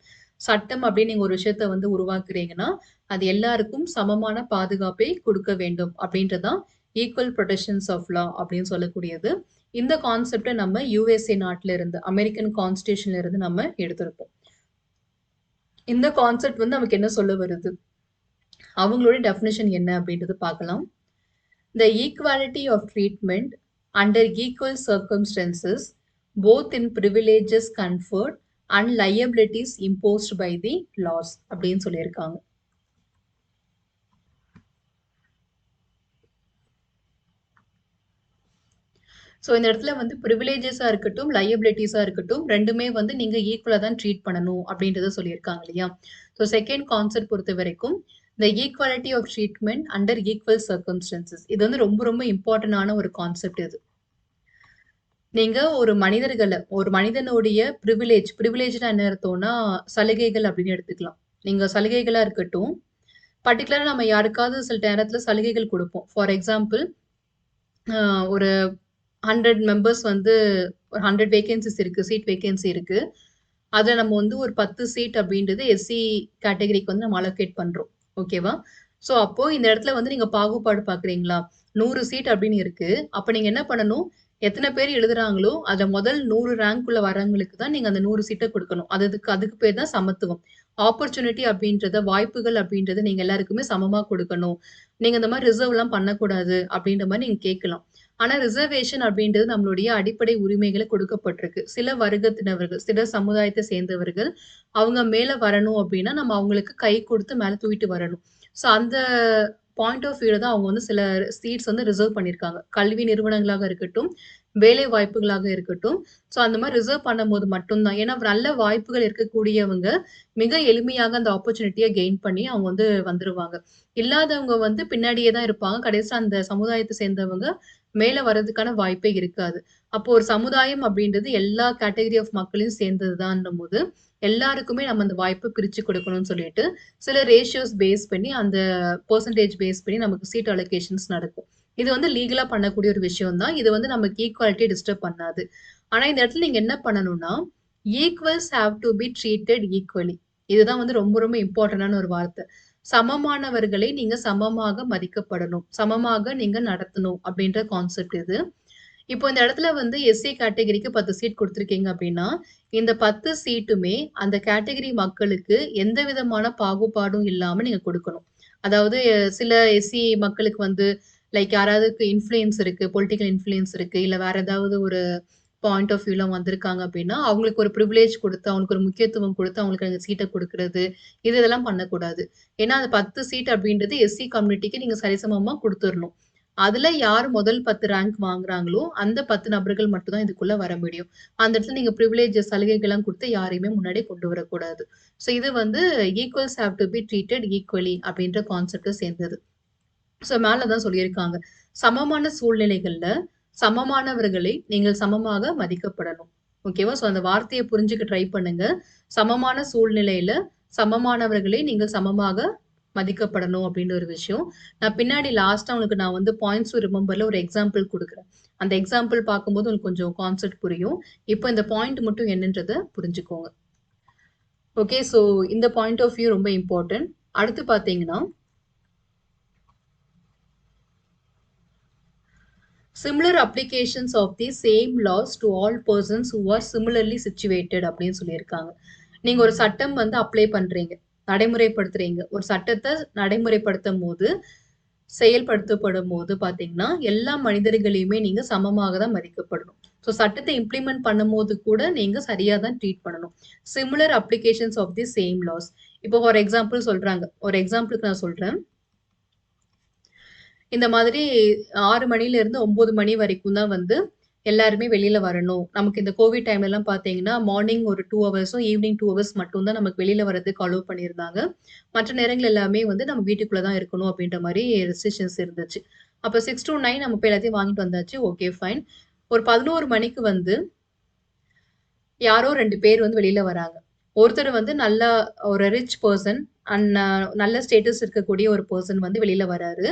சட்டம் அப்படின்னு நீங்க ஒரு விஷயத்த வந்து உருவாக்குறீங்கன்னா, அது எல்லாருக்கும் சமமான பாதுகாப்பை குடுக்க வேண்டும் அப்படின்றது தான் ஈக்குவல் புரொடெக்ஷன்ஸ் ஆஃப் லா அப்படின்னு சொல்லக்கூடியது. இந்த கான்செப்ட்ட நம்ம USA நாட்டுல இருந்து, அமெரிக்கன் கான்ஸ்டிடியூஷன்ல இருந்து நம்ம எடுத்திருப்போம். இந்த கான்செப்ட் வந்து நமக்கு என்ன சொல்ல வருது? அவங்களுடைய டெஃபினிஷன் என்ன அப்படின்றது பார்க்கலாம். The equality of treatment under equal circumstances, both in privileges conferred and liabilities imposed by the laws அப்படின்னு சொல்லியிருக்காங்க. ஸோ இந்த இடத்துல வந்து பிரிவிலேஜஸா இருக்கட்டும், லையபிலிட்டீஸா இருக்கட்டும், 2மே வந்து நீங்க ஈக்குவலா தான் ட்ரீட் பண்ணணும் அப்படின்றத சொல்லியிருக்காங்க இல்லையா? ஸோ செகண்ட் கான்செப்ட் பொறுத்தவரைக்கும், the equality of treatment under equal circumstances. இது வந்து ரொம்ப ரொம்ப இம்பார்ட்டன்டான ஒரு கான்செப்ட் இது. நீங்க ஒரு மனிதனுடைய பிரிவிலேஜ்னா என்ன அர்த்தம்னா, சலுகைகள் அப்படின்னு எடுத்துக்கலாம். நீங்க சலுகைகளா இருக்கட்டும், பர்ட்டிகுலரா நம்ம யாருக்காவது சில நேரத்துல சலுகைகள் குடுப்போம். ஃபார் எக்ஸாம்பிள் ஒரு 100 மெம்பர்ஸ் வந்து ஒரு 100 வேக்கன்ஸிஸ் இருக்கு. சீட் வேக்கன்சி இருக்கு. அதுல நம்ம வந்து ஒரு 10 சீட் அப்படின்றது எஸ்சி கேட்டகரிக்கு வந்து நம்ம அலோகேட் பண்றோம். ஓகேவா? ஸோ அப்போ இந்த இடத்துல வந்து நீங்க பாகுபாடு பார்க்குறீங்களா? 100 சீட் அப்படின்னு இருக்கு. அப்ப நீங்க என்ன பண்ணணும்? எத்தன பேர் எழுதுறாங்களோ, அதுல முதல் 100 ரேங்க்குள்ள வரவங்களுக்கு தான் நீங்க அந்த 100 சீட்ட குடுக்கணும். அதுக்கு அதுக்கு பேர் தான் சமத்துவம். ஆப்பர்ச்சுனிட்டி அப்படின்றத, வாய்ப்புகள் அப்படின்றத நீங்க எல்லாருக்குமே சமமா குடுக்கணும். நீங்க இந்த மாரி ரிசர்வ்லாம் பண்ணக்கூடாது அப்படின்ற மாரி நீங்க கேட்கலாம். ஆனா ரிசர்வேஷன் அப்படின்றது நம்மளுடைய அடிப்படை உரிமைகள கொடுக்கப்பட்டிருக்கு. சில வர்க்கத்தினவர்கள், சில சமுதாயத்த சேர்ந்தவர்கள், அவங்க மேல வரணும் அப்படின்னா, நம்ம அவங்களுக்கு கை குடுத்து மேல தூக்கிட்டு வரணும். ஸோ அந்த பாயிண்ட் ஆஃப் வியூல தான் அவங்க வந்து சில சீட்ஸ் வந்து ரிசர்வ் பண்ணியிருக்காங்க. கல்வி நிறுவனங்களாக இருக்கட்டும், வேலை வாய்ப்புகளாக இருக்கட்டும். ஸோ அந்த மாரி ரிசர்வ் பண்ணும்போது மட்டும் தான். ஏன்னா நல்ல வாய்ப்புகள் இருக்கக்கூடியவங்க, மிக எளிமையாக அந்த ஆப்பர்ச்சுனிட்டிய கெயின் பண்ணி அவங்க வந்து வந்துருவாங்க. இல்லாதவங்க வந்து பின்னாடியே தான் இருப்பாங்க. கடைசியா அந்த சமுதாயத்த சேர்ந்தவங்க மேல வர்றதுக்கான வாய்ப்பே இருக்காது. அப்போ ஒரு சமுதாயம் அப்படின்றது எல்லா கேட்டகரி ஆஃப் மக்களையும் சேர்ந்தது தான்னும்போது, எல்லாருக்குமே நம்ம அந்த வாய்ப்ப பிரிச்சு குடுக்கணும்னு சொல்லிட்டு, சில ரேஷியோஸ் பேஸ் பண்ணி அந்த பெர்சன்டேஜ் பேஸ் பண்ணி நமக்கு சீட் அலோகேஷன்ஸ் நடக்கும். இது வந்து லீகலா பண்ணக்கூடிய ஒரு விஷயம் தான். இது வந்து நமக்கு ஈக்குவாலிட்டிய டிஸ்டர்ப் பண்ணாது. ஆனா இந்த இடத்துல நீங்க என்ன பண்ணணும்னா, equals have to be treated equally. இதுதான் வந்து ரொம்ப ரொம்ப இம்பார்ட்டன்டான ஒரு வார்த்தை. சமமானவர்களை நீங்க சமமாக மதிக்கப்படணும். சமமாக நீங்க நடத்தணும் அப்படின்ற கான்செப்ட் இது. இப்போ இந்த இடத்துல வந்து எஸ்சி கேட்டகரிக்கு 10 சீட் குடுத்துருக்கீங்க அப்படின்னா, இந்த 10 சீட்டுமே அந்த கேட்டகரி மக்களுக்கு எந்த விதமான பாகுபாடும் இல்லாம நீங்க குடுக்கணும். அதாவது சில எஸ்சி மக்களுக்கு வந்து லைக் யாராவதுக்கு இன்ஃப்ளூயன்ஸ் இருக்கு, பொலிட்டிக்கல் இன்ஃப்ளூயன்ஸ் இருக்கு. இல்ல வேற ஏதாவது ஒரு பாயிண்ட் ஆஃப் வியூல வந்திருக்காங்க அப்படின்னா, அவங்களுக்கு ஒரு பிரிவிலேஜ் குடுத்து, அவங்களுக்கு ஒரு முக்கியத்துவம் குடுத்து, அவங்களுக்கு அந்த சீட்ட குடுக்குறது, இதெல்லாம் பண்ணக்கூடாது. ஏன்னா, அந்த 10 சீட் அப்படின்றது எஸ்சி கம்யூனிட்டிக்கு நீங்க சரிசமமா குடுத்துறணும். அதுல யார் முதல் 10 ரேங்க் வாங்குறாங்களோ, அந்த 10 நபர்கள் மட்டும் தான் இதுக்குள்ள வர முடியும். அந்த இடத்துல நீங்க பிரிவிலேஜஸ் சலுகைகள்லாம் குடுத்து யாரையுமே முன்னாடி கொண்டு வரக்கூடாது. ஸோ இது வந்து equals have to be treated equally அப்படின்ற கான்செப்ட்ட சேர்ந்தது. ஸோ மேல தான் சொல்லியிருக்காங்க. சமமான சூழ்நிலைகள்ல, சமமானவர்களை நீங்கள் சமமாக மதிக்கப்படணும். ஓகேவா? ஸோ அந்த வார்த்தைய புரிஞ்சுக்க ட்ரை பண்ணுங்க. சமமான சூழ்நிலையில, சமமானவர்களை நீங்கள் சமமாக மதிக்கப்படணும் அப்டின்ற ஒரு விஷயம். நான் பின்னாடி லாஸ்ட்டா உங்களுக்கு நான் வந்து பாயிண்ட்ஸ் டூ ரிமெம்பர்ல ஒரு எக்ஸாம்பிள் குடுக்குறேன். அந்த எக்ஸாம்பிள் பார்க்கும்போது உங்களுக்கு கொஞ்சம் கான்செப்ட் புரியும். இப்போ இந்த பாயிண்ட் மட்டும் என்னன்றத புரிஞ்சுக்கோங்க. ஓகே. ஸோ இந்த பாயிண்ட் ஆஃப் வியூ ரொம்ப இம்பார்ட்டன்ட். அடுத்து பார்த்தீங்கன்னா similar applications of the same laws to all persons who are similarly situated அப்படின்னு சொல்லியிருக்காங்க. நீங்க ஒரு சட்டம் வந்து அப்ளை பண்றீங்க. நடைமுறைப்படுத்துறீங்க. ஒரு சட்டத்த நடைமுறைப்படுத்தும்போது, செயல்படுத்தப்படும்போது பார்த்தீங்கன்னா, எல்லா மனிதர்களையுமே நீங்க சமமாக தான் மதிக்கப்படணும். ஸோ சட்டத்த இம்ப்ளிமெண்ட் பண்ணும்போது கூட நீங்க சரியா தான் ட்ரீட் பண்ணணும். Similar applications of the same laws. இப்போ ஃபார் எக்ஸாம்பிள் சொல்றாங்க. ஒரு எக்ஸாம்பிளுக்கு நான் சொல்றேன். இந்த மாதிரி 6 மணிலேருந்து 9 மணி வரைக்கும் தான் வந்து எல்லாருமே வெளில வரணும். நமக்கு இந்த கோவிட் டைம்லலாம் பார்த்தீங்கன்னா, மார்னிங் ஒரு 2 ஹவர்ஸும், ஈவினிங் 2 ஹவர்ஸ் மட்டும் தான் நமக்கு வெளில வரதுக்கு அலோவ் பண்ணியிருந்தாங்க. மற்ற நேரங்கள் எல்லாமே வந்து நம்ம வீட்டுக்குள்ள தான் இருக்கணும் அப்டின்ற மாரி ரெஸ்ட்ரிக்ஷன்ஸ் இருந்துச்சு. அப்ப 6 டூ 9 நம்ம போய் எல்லாத்தையும் வாங்கிட்டு வந்தாச்சு. Okay fine. ஒரு 11 மணிக்கு வந்து யாரோ 2 பேர் வந்து வெளில வராங்க. ஒருத்தர் வந்து நல்லா ஒரு ரிச் பெர்சன் அண்ட் நல்ல ஸ்டேட்டஸ் இருக்கக்கூடிய ஒரு பெர்சன் வந்து வெளில வராரு.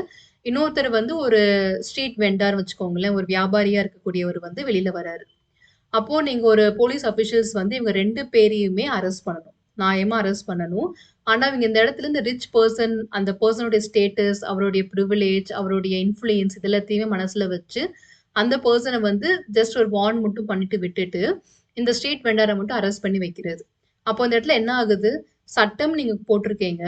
இன்னொருத்தர் வந்து ஒரு ஸ்ட்ரீட் வெண்டார்ன்னு வச்சுக்கோங்களேன். ஒரு வியாபாரியா இருக்கக்கூடியவர் வந்து வெளில வராரு. அப்போ நீங்க ஒரு போலீஸ் அஃபிஷியல்ஸ் வந்து இவங்க 2 பேரையுமே அரெஸ்ட் பண்ணணும். நியாயமா அரெஸ்ட் பண்ணணும். ஆனா, இவங்க இந்த இடத்துல இந்த ரிச் பெர்சன் அந்த பெர்சனுடைய ஸ்டேட்டஸ், அவருடைய பிரிவிலேஜ், அவருடைய இன்ஃப்ளூயன்ஸ் இது எல்லாத்தையுமே மனசுல வச்சு, அந்த பெர்சன வந்து ஜஸ்ட் ஒரு வார்ன் மட்டும் பண்ணிட்டு விட்டுட்டு, இந்த ஸ்ட்ரீட் வெண்டார மட்டும் அரெஸ்ட் பண்ணி வைக்கிறது. அப்போ இந்த இடத்துல என்ன ஆகுது? சட்டம் நீங்க போட்டிருக்கீங்க.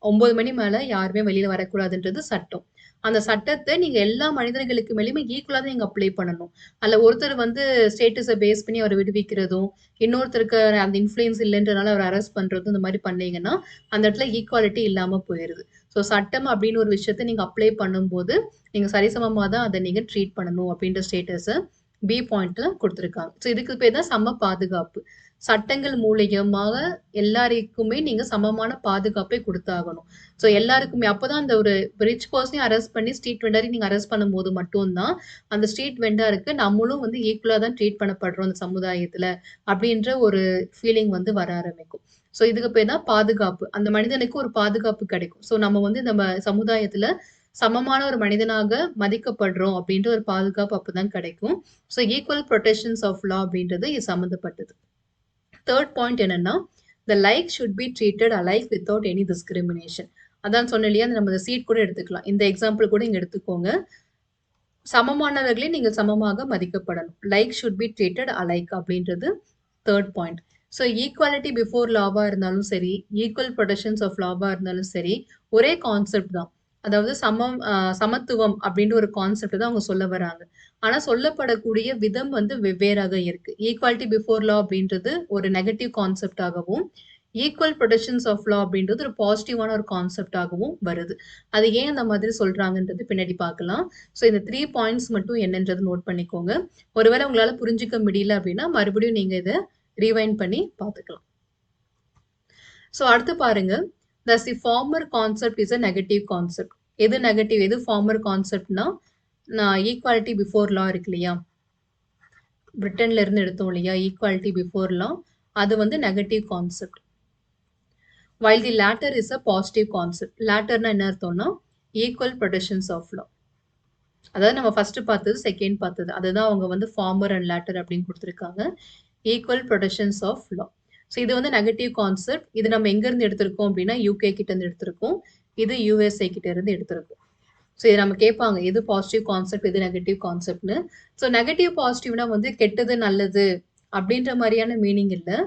9 மணி மேல யாருமே வெளில வரக்கூடாதுன்றது சட்டம். அந்த சட்டத்த நீங்க எல்லா மனிதர்களுக்கு மேலயுமே ஈக்குவலா தான் நீங்க அப்ளை பண்ணணும். அதுல ஒருத்தர் வந்து ஸ்டேட்டஸ பேஸ் பண்ணி அவர விடுவிக்கிறதும், இன்னொருத்தருக்கு அந்த இன்ஃப்ளூயன்ஸ் இல்லன்றனால அவர அரெஸ்ட் பண்றதும் இந்த மாரி பண்ணீங்கன்னா, அந்த இடத்துல ஈக்குவாலிட்டி இல்லாம போயிருது. ஸோ சட்டம் அப்படின்னு ஒரு விஷயத்த நீங்க அப்ளை பண்ணும்போது, நீங்க சரிசமமா தான் அத நீங்க ட்ரீட் பண்ணணும் அப்படின்ற ஸ்டேட்டஸ பி பாயிண்ட்ல குடுத்துருக்காங்க. ஸோ இதுக்கு பேர் தான் சம பாதுகாப்பு. சட்டங்கள் மூலியமாக எல்லாருக்குமே நீங்க சமமான பாதுகாப்பை குடுத்தாகணும். ஸோ எல்லாருக்குமே அப்பதான் அந்த ஒரு ரிச் பெர்சனையும் அரெஸ்ட் பண்ணி ஸ்ட்ரீட் வெண்டரையும் நீங்க அரெஸ்ட் பண்ணும்போது மட்டும் தான், அந்த ஸ்ட்ரீட் வெண்டருக்கு நம்மளும் வந்து ஈக்குவலா தான் ட்ரீட் பண்ணப்படுறோம் அந்த சமுதாயத்துல. அப்படின்ற ஒரு ஃபீலிங் வந்து வர ஆரம்பிக்கும். ஸோ இதுக்கு பேர் தான் பாதுகாப்பு. அந்த மனிதனுக்கு ஒரு பாதுகாப்பு கிடைக்கும். ஸோ நம்ம வந்து நம்ம சமுதாயத்துல சமமான ஒரு மனிதனாக மதிக்கப்படுறோம் அப்படின்ற ஒரு பாதுகாப்பு அப்பதான் கிடைக்கும். So equal protections of law அப்படின்றது இது சம்மந்தப்பட்டது. தேர்ட் பாயிண்ட் என்னன்னா, the like should be treated alike without any discrimination. அதான் சொன்னேன் இல்லையா? நம்ம இந்த சீட் கூட எடுத்துக்கலாம். இந்த எக்ஸாம்பிள் கூட இங்க எடுத்துக்கோங்க. சமமானவர்களே நீங்கள் சமமாக மதிக்கப்படணும். லைக் ஷுட் பி ட்ரீட்டட் அலைக் அப்படின்றது third point. So equality before lava இருந்தாலும் சரி, ஈக்குவல் ப்ரொடெக்ஷன்ஸ் ஆஃப் லாவா இருந்தாலும் சரி, ஒரே கான்செப்ட் தான். அதாவது சமத்துவம் அப்படின்ற ஒரு கான்செப்ட் தான் அவங்க சொல்ல வராங்க. ஆனா சொல்லப்படக்கூடிய விதம் வந்து வெவ்வேறாக இருக்கு. ஈக்குவாலிட்டி பிஃபோர் லா அப்படின்றது ஒரு நெகட்டிவ் கான்செப்டாகவும், ஈக்குவல் ப்ரொடெக்ஷன்ஸ் ஆஃப் லா அப்படின்றது ஒரு பாசிட்டிவான ஒரு கான்செப்டாகவும் வருது. அது ஏன் அந்த மாதிரி சொல்றாங்கன்றது பின்னாடி பார்க்கலாம். ஸோ இந்த 3 பாயிண்ட்ஸ் மட்டும் என்னன்றது நோட் பண்ணிக்கோங்க. ஒருவேளை உங்களால புரிஞ்சுக்க முடியல அப்படின்னா, மறுபடியும் நீங்க இத ரீவைண்ட் பண்ணி பார்த்துக்கலாம். ஸோ அடுத்து பாருங்க. thus the former concept is a negative concept. எது நெகட்டிவ்? எது ஃபார்மர் கான்செப்ட்னா, நான் ஈக்குவாலிட்டி பிஃபோர் லா இருக்கு இல்லையா? பிரிட்டன்ல இருந்து எடுத்தோம் இல்லையா? ஈக்குவாலிட்டி பிஃபோர் லா. அது வந்து negative concept. while the latter is a positive concept. latterனா என்ன அர்த்தம்னா, ஈக்குவல் ப்ரொடெக்ஷன்ஸ் ஆஃப் லா. அதாவது நம்ம ஃபர்ஸ்ட் பார்த்தது, செகண்ட் பார்த்தது. அதுதான் அவங்க வந்து ஃபார்மர் அண்ட் லேட்டர் அப்படின்னு கொடுத்துருக்காங்க. Equal protections of law. So இது வந்து நெகட்டிவ் கான்செப்ட். இது நம்ம எங்கேருந்து எடுத்திருக்கோம் அப்படின்னா, யூகே கிட்ட இருந்து எடுத்திருக்கோம். இது யுஎஸ்ஏ கிட்ட இருந்து எடுத்திருக்கோம். ஸோ இது நம்ம கேட்பாங்க, எது பாசிட்டிவ் கான்செப்ட், எது நெகட்டிவ் கான்செப்ட்னு. ஸோ நெகட்டிவ் பாசிட்டிவ்னா வந்து கெட்டது நல்லது அப்படின்ற மாதிரியான மீனிங் இல்லை.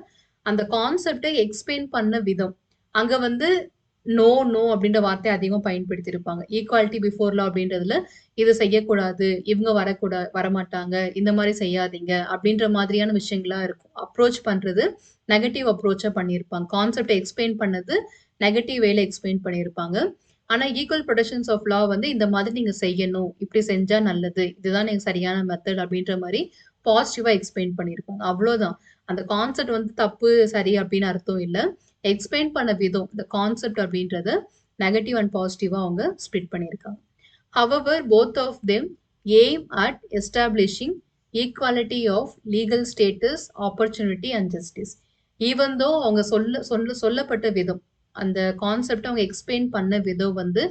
அந்த கான்செப்டை எக்ஸ்பிளைன் பண்ண விதம். அங்க வந்து நோ நோ அப்படின்ற வார்த்தை அதிகமாக பயன்படுத்தியிருப்பாங்க. ஈக்குவாலிட்டி பிஃபோர் லா அப்படின்றதுல இது செய்யக்கூடாது, இவங்க வரமாட்டாங்க, இந்த மாதிரி செய்யாதீங்க அப்படின்ற மாதிரியான விஷயங்களா இருக்கும். அப்ரோச் பண்றது நெகட்டிவ் அப்ரோச்சா பண்ணியிருப்பாங்க. கான்செப்டை எக்ஸ்பிளைன் பண்ணது நெகட்டிவ் வேல எக்ஸ்பிளைன் பண்ணியிருப்பாங்க. ஆனா ஈக்குவல் ப்ரொடெக்ஷன்ஸ் ஆஃப் லா வந்து இந்த மாதிரி நீங்க செய்யணும், இப்படி செஞ்சா நல்லது, இதுதான் நீங்க சரியான மெத்தட் அப்படின்ற மாதிரி பாசிட்டிவா எக்ஸ்பிளைன் பண்ணியிருப்பாங்க. அவ்வளோதான். அந்த கான்செப்ட் வந்து தப்பு சரி அப்படின்னு அர்த்தம் இல்லை. எக்ஸ்பிளைன் பண்ண விதம், இந்த கான்செப்ட் அப்படின்றத நெகட்டிவ் அண்ட் பாசிட்டிவா அவங்க ஸ்ப்ளிட் பண்ணியிருக்காங்க. However, both of them aim at establishing equality of legal status, opportunity and justice. Even though அவங்க சொல்லப்பட்ட விதம், அந்த கான்செப்ட் அவங்க எக்ஸ்பிளைன் பண்ண விதம் வந்து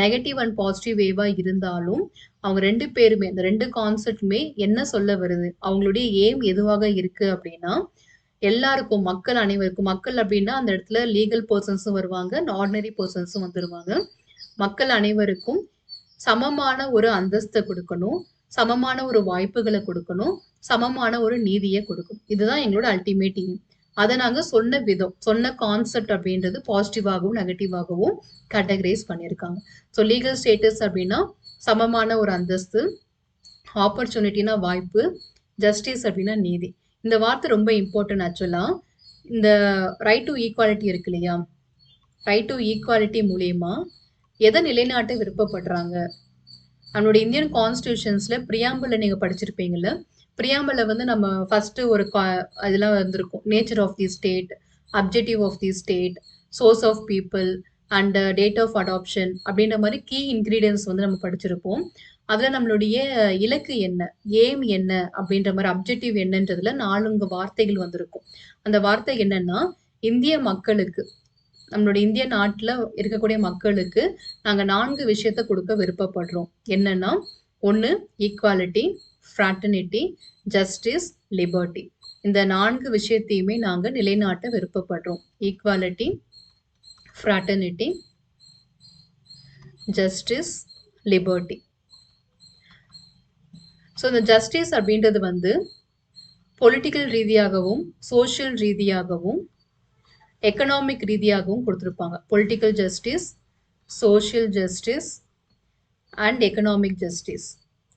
நெகட்டிவ் அண்ட் பாசிட்டிவ் வேவா இருந்தாலும், அவங்க 2 பேருமே, இந்த 2 கான்செப்ட்டுமே என்ன சொல்ல வருது? அவங்களுடைய எய்ம் எதுவாக இருக்கு அப்படின்னா, எல்லாருக்கும், மக்கள் அனைவருக்கும். மக்கள் அப்படின்னா அந்த இடத்துல லீகல் பெர்சன்ஸும் வருவாங்க, ஆர்டினரி பெர்சன்ஸும் வந்துருவாங்க. மக்கள் அனைவருக்கும் சமமான ஒரு அந்தஸ்தை கொடுக்கணும், சமமான ஒரு வாய்ப்புகளை கொடுக்கணும், சமமான ஒரு நீதியை கொடுக்கணும். இதுதான் எங்களோட அல்டிமேட் எய்ம். அதை நாங்க சொன்ன விதம், சொன்ன கான்செப்ட் அப்படின்றது பாசிட்டிவாகவும் நெகட்டிவாகவும் கேட்டகரைஸ் பண்ணியிருக்காங்க. ஸோ லீகல் ஸ்டேட்டஸ் அப்படின்னா சமமான ஒரு அந்தஸ்து, ஆப்பர்ச்சுனிட்டினா வாய்ப்பு, ஜஸ்டிஸ் அப்படின்னா நீதி. இந்த வார்த்தை ரொம்ப இம்பார்ட்டன்ட் ஆக்சுவலா. இந்த ரைட் டு ஈக்குவாலிட்டி இருக்கு இல்லையா? ரைட் டு ஈக்குவாலிட்டி மூலியமா எதை நிலைநாட்ட விருப்பப்படுறாங்க? நம்மளுடைய இந்தியன் கான்ஸ்டிடியூஷன்ஸ்ல பிரியாம்பிள் நீங்க படிச்சிருப்பீங்கல்ல? பிரியாம்பிள் வந்து நம்ம ஃபர்ஸ்ட் ஒரு இதெல்லாம் வந்திருக்கும். Nature of the state, objective of the state, source of people and date of adoption அப்படின்ற மாதிரி கீ இன்கிரீடியன்ஸ் வந்து நம்ம படிச்சிருப்போம். அதுல நம்மளுடைய இலக்கு என்ன, எய்ம் என்ன அப்படின்ற மாதிரி, அப்ஜெக்டிவ் என்னன்றதுல 4 வார்த்தைகள் வந்திருக்கும். அந்த வார்த்தை என்னன்னா, இந்திய மக்களுக்கு, நம்மளுடைய இந்திய நாட்டுல இருக்கக்கூடிய மக்களுக்கு நாங்க 4 விஷயத்த கொடுக்க விருப்பப்படுறோம். என்னன்னா, 1 ஈக்குவாலிட்டி, ஃப்ராட்டர்னிட்டி, ஜஸ்டிஸ், லிபர்ட்டி. இந்த 4 விஷயத்தையுமே நாங்க நிலைநாட்ட விருப்பப்படுறோம். Equality, fraternity, justice, liberty. So இந்த ஜஸ்டிஸ் அப்படின்றது வந்து பொலிட்டிக்கல் ரீதியாகவும், சோஷியல் ரீதியாகவும், எக்கனாமிக் ரீதியாகவும் கொடுத்துருப்பாங்க. Political justice, social justice and economic justice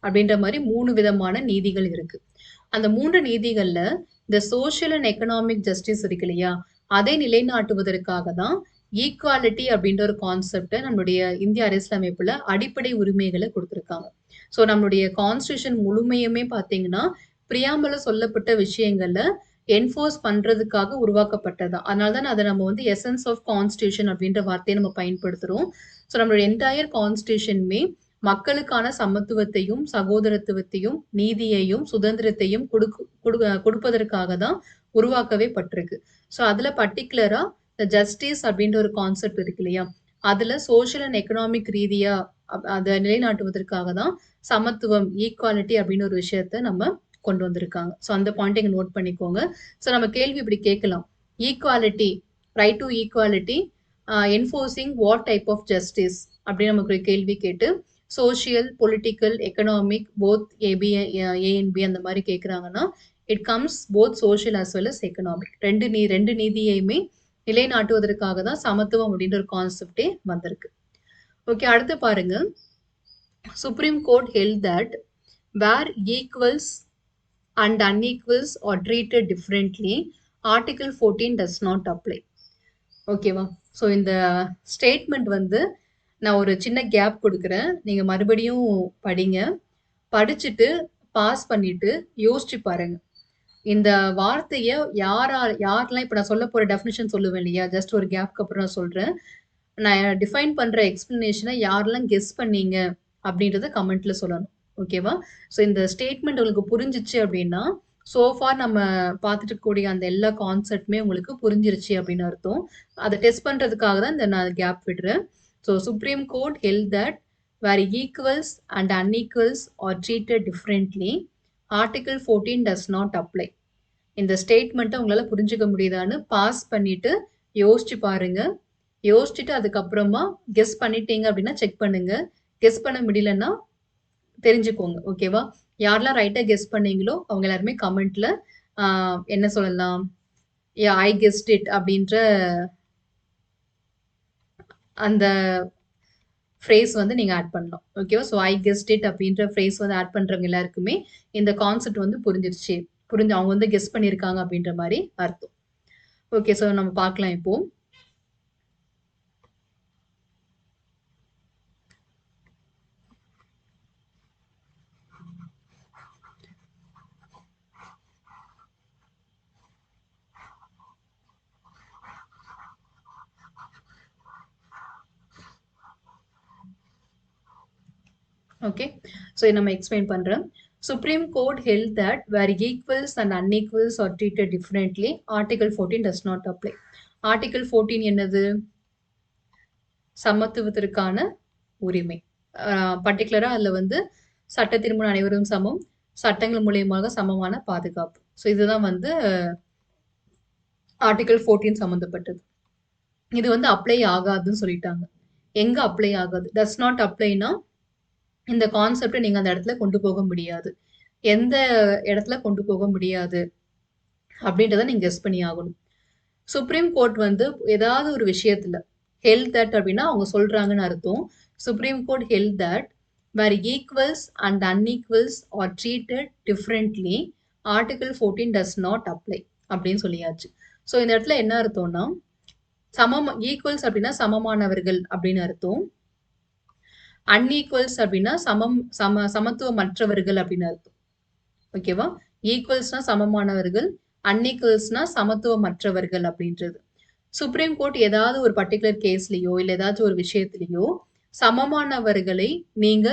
அப்படின்ற மாதிரி 3 விதமான நீதிகள் இருக்கு. அந்த 3 நீதிகள்ல இந்த சோஷியல் அண்ட் எக்கனாமிக் ஜஸ்டிஸ் இருக்கு இல்லையா? அதை நிலைநாட்டுவதற்காக தான் ஈக்குவாலிட்டி அப்படின்ற ஒரு கான்செப்டை நம்மளுடைய இந்திய அரசியலமைப்புல அடிப்படை உரிமைகளை கொடுத்துருக்காங்க. ஸோ நம்மளுடைய கான்ஸ்டியூஷன் முழுமையுமே பார்த்தீங்கன்னா, பிரியாம்பிள்ல சொல்லப்பட்ட விஷயங்கள்ல என்ஃபோர்ஸ் பண்றதுக்காக உருவாக்கப்பட்டது. அதனால தான் அதை நம்ம வந்து எசன்ஸ் ஆஃப் கான்ஸ்டியூஷன் அப்படின்ற வார்த்தையை நம்ம பயன்படுத்துறோம். ஸோ நம்மளுடைய என்டையர் கான்ஸ்டியூஷனுமே மக்களுக்கான சமத்துவத்தையும், சகோதரத்துவத்தையும், நீதியையும், சுதந்திரத்தையும் கொடுப்பதற்காக தான் உருவாக்கவே பட்டிருக்கு. ஸோ அதுல பர்டிகுலரா இந்த ஜஸ்டிஸ் அப்படின்ற ஒரு கான்செப்ட் இருக்கு இல்லையா? அதுல சோஷியல் அண்ட் எக்கனாமிக் ரீதியா அத நிலைநாட்டுவதற்காக தான் சமத்துவம், ஈக்வாலிட்டி அப்படின்னு ஒரு விஷயத்த நம்ம கொண்டு வந்திருக்காங்க. ஸோ அந்த பாயிண்ட்ட இங்க நோட் பண்ணிக்கோங்க. ஸோ நம்ம கேள்வி இப்படி கேட்கலாம். Equality, right to equality enforcing what type of justice அப்படின்னு நமக்கு ஒரு கேள்வி கேட்டு, social, political, economic both A B A and B அந்த மாரி கேட்குறாங்கன்னா, it comes both social as well as economic. 2 நீதியையுமே நிலைநாட்டுவதற்காக தான் சமத்துவம் அப்படின்ற ஒரு கான்செப்டே வந்திருக்கு. ஓகே, அடுத்து பாருங்க. Supreme court held that where equals and unequals are treated differently, Article 14 does not apply. ஓகேவா? ஸோ இந்த ஸ்டேட்மெண்ட் வந்து நான் ஒரு சின்ன கேப் குடுக்குறேன். நீங்க மறுபடியும் படிங்க. படிச்சுட்டு, பாஸ் பண்ணிட்டு, யோசிச்சு பாருங்க. இந்த வார்த்தைய யாரெல்லாம் இப்ப நான் சொல்லப் போற டெஃபினிஷன் சொல்லுவேன் இல்லையா? ஜஸ்ட் ஒரு கேப்க்கு அப்புறம் நான் சொல்றேன். நான் டிஃபைன் பண்ற எக்ஸ்ப்ளனேஷன யாரெல்லாம் கெஸ் பண்ணீங்க அப்படின்றத கமெண்ட்ல சொல்லணும். ஓகேவா? ஸோ இந்த ஸ்டேட்மெண்ட் உங்களுக்கு புரிஞ்சுச்சு அப்படின்னா, சோ ஃபார் நம்ம பார்த்துட்டு இருக்கக்கூடிய அந்த எல்லா கான்செப்ட்டுமே உங்களுக்கு புரிஞ்சிருச்சு அப்படின்னு அர்த்தம். அத டெஸ்ட் பண்றதுக்காக தான் நான் கேப் விடுறேன். So supreme court held that where equals and unequals are treated differently, article 14 does not apply. இந்த ஸ்டேட்மெண்ட்ட உங்களால புரிஞ்சுக்க முடியுதான்னு பாஸ் பண்ணிட்டு யோசிச்சு பாருங்க. யோசிச்சுட்டு அதுக்கப்புறமா கெஸ் பண்ணிட்டீங்க அப்படின்னா செக் பண்ணுங்க. கெஸ் பண்ண முடியலன்னா தெரிஞ்சுக்கோங்க. ஓகேவா? யாரெல்லாம் ரைட்டா கெஸ் பண்ணீங்களோ, அவங்க எல்லாருமே கமெண்ட்ல என்ன சொல்லலாம்? யாஹ் ஐ கெஸ்ட் இட் அப்படின்ற அந்த ஃப்ரேஸ் வந்து நீங்க ஆட் பண்ணலாம். ஓகேவா? ஸோ ஐ கெஸ்ட் இட் அப்படின்ற ஃப்ரேஸ் வந்து ஆட் பண்றவங்க எல்லாருக்குமே இந்த கான்செப்ட் வந்து புரிஞ்சிருச்சு. அவங்க வந்து கெஸ் பண்ணியிருக்காங்க அப்படின்ற மாரி அர்த்தம். ஓகே. ஸோ நம்ம பார்க்கலாம் இப்போ. ஓகே. ஸோ இத நம்ம எக்ஸ்பிளைன் பண்றேன். Supreme Court held that where equals and unequals are treated differently, Article 14 does not apply. Article 14 என்னது? சமத்துவத்திற்கான உரிமை. பர்ட்டிகுலரா அதுல வந்து சட்டத்தின் முன் அனைவரும் சமம், சட்டங்கள் மூலியமாக சமமான பாதுகாப்பு. ஸோ இதுதான் வந்து ஆர்டிகிள் 14 சம்மந்தப்பட்டது. இது வந்து அப்ளை ஆகாதுன்னு சொல்லிட்டாங்க. எங்க அப்ளை ஆகாது? டஸ் நாட் அப்ளைனா இந்த கான்செப்ட நீங்க அந்த இடத்துல கொண்டு போக முடியாது. எந்த இடத்துல கொண்டு போக முடியாது அப்படின்றத நீங்க கெஸ் பண்ணி ஆகணும். சுப்ரீம் கோர்ட் வந்து ஏதாவது ஒரு விஷயத்துல ஹெல்ட் தட் அப்படின்னா அவங்க சொல்றாங்கன்னு அர்த்தம். Supreme court held that where equals and unequals are treated differently, article 14 does not apply அப்படின்னு சொல்லியாச்சு. ஸோ இந்த இடத்துல என்ன அர்த்தம்னா, ஈக்குவல்ஸ் அப்படின்னா சமமானவர்கள் அப்படின்னு அர்த்தம். அன்ஈக்குவல்ஸ் அப்படின்னா சமத்துவமற்றவர்கள் அப்படின்னு அர்த்தம். ஓகேவா? ஈக்குவல்ஸ்னா சமமானவர்கள், அன்ஈக்குவல்ஸ்னா சமத்துவமற்றவர்கள் அப்படின்றது. சுப்ரீம் கோர்ட் ஏதாவது ஒரு பர்ட்டிகுலர் கேஸ்லயோ இல்ல ஏதாச்சும் ஒரு விஷயத்திலயோ சமமானவர்களை நீங்க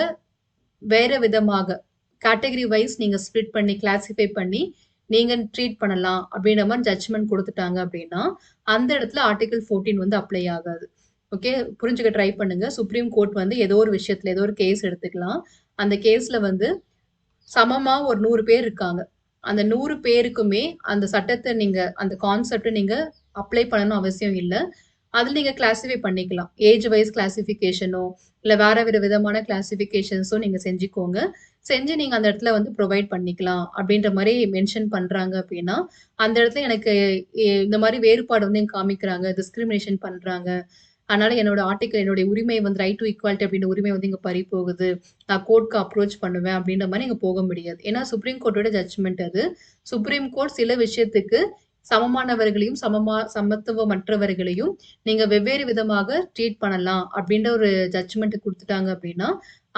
வேற விதமாக கேட்டகரி வைஸ் நீங்க ஸ்பிளிட் பண்ணி கிளாசிஃபை பண்ணி நீங்க ட்ரீட் பண்ணலாம் அப்படின்ற மாதிரி ஜட்ஜ்மெண்ட் கொடுத்துட்டாங்க அப்படின்னா அந்த இடத்துல ஆர்டிகிள் 14 வந்து அப்ளை ஆகாது. ஓகே, புரிஞ்சுக்க ட்ரை பண்ணுங்க. சுப்ரீம் கோர்ட் வந்து ஏதோ ஒரு விஷயத்துல ஏதோ ஒரு கேஸ் எடுத்துக்கலாம். அந்த கேஸ்ல வந்து சமமா ஒரு 100 பேர் இருக்காங்க. அந்த 100 பேருக்குமே அந்த சட்டத்த நீங்க அந்த கான்செப்ட்ட நீங்க அப்ளை பண்ணணும்னு அவசியம் இல்ல. அதுல நீங்க கிளாசிஃபை பண்ணிக்கலாம். ஏஜ் வைஸ் கிளாசிஃபிகேஷனோ, இல்ல வேற வேற விதமான கிளாசிஃபிகேஷன்ஸோ நீங்க செஞ்சுக்கோங்க. செஞ்சு நீங்க அந்த இடத்துல வந்து ப்ரொவைட் பண்ணிக்கலாம். அப்படின்ற மாரி மென்ஷன் பண்றாங்க அப்படின்னா, அந்த இடத்துல எனக்கு இந்த மாரி வேறுபாடு வந்து இங்க காமிக்கிறாங்க, டிஸ்கிரிமினேஷன் பண்றாங்க. அதனால என்னுடைய உரிமை வந்து ரைட் டூ ஈக்வாலிட்டி அப்படின்ற உரிமை வந்து இங்க பறி போகுது. நான் கோர்ட்க்கு அப்ரோச் பண்ணுவேன் அப்படின்ற மாரி நீங்க போக முடியாது. ஏன்னா சுப்ரீம் கோர்ட்டோட ஜட்ஜ்மெண்ட் அது. சுப்ரீம் கோர்ட் சில விஷயத்துக்கு சமமானவர்களையும், சமத்துவமற்றவர்களையும் நீங்க வெவ்வேறு விதமாக ட்ரீட் பண்ணலாம் அப்படின்ற ஒரு ஜட்ஜ்மெண்ட் குடுத்துட்டாங்க அப்படின்னா,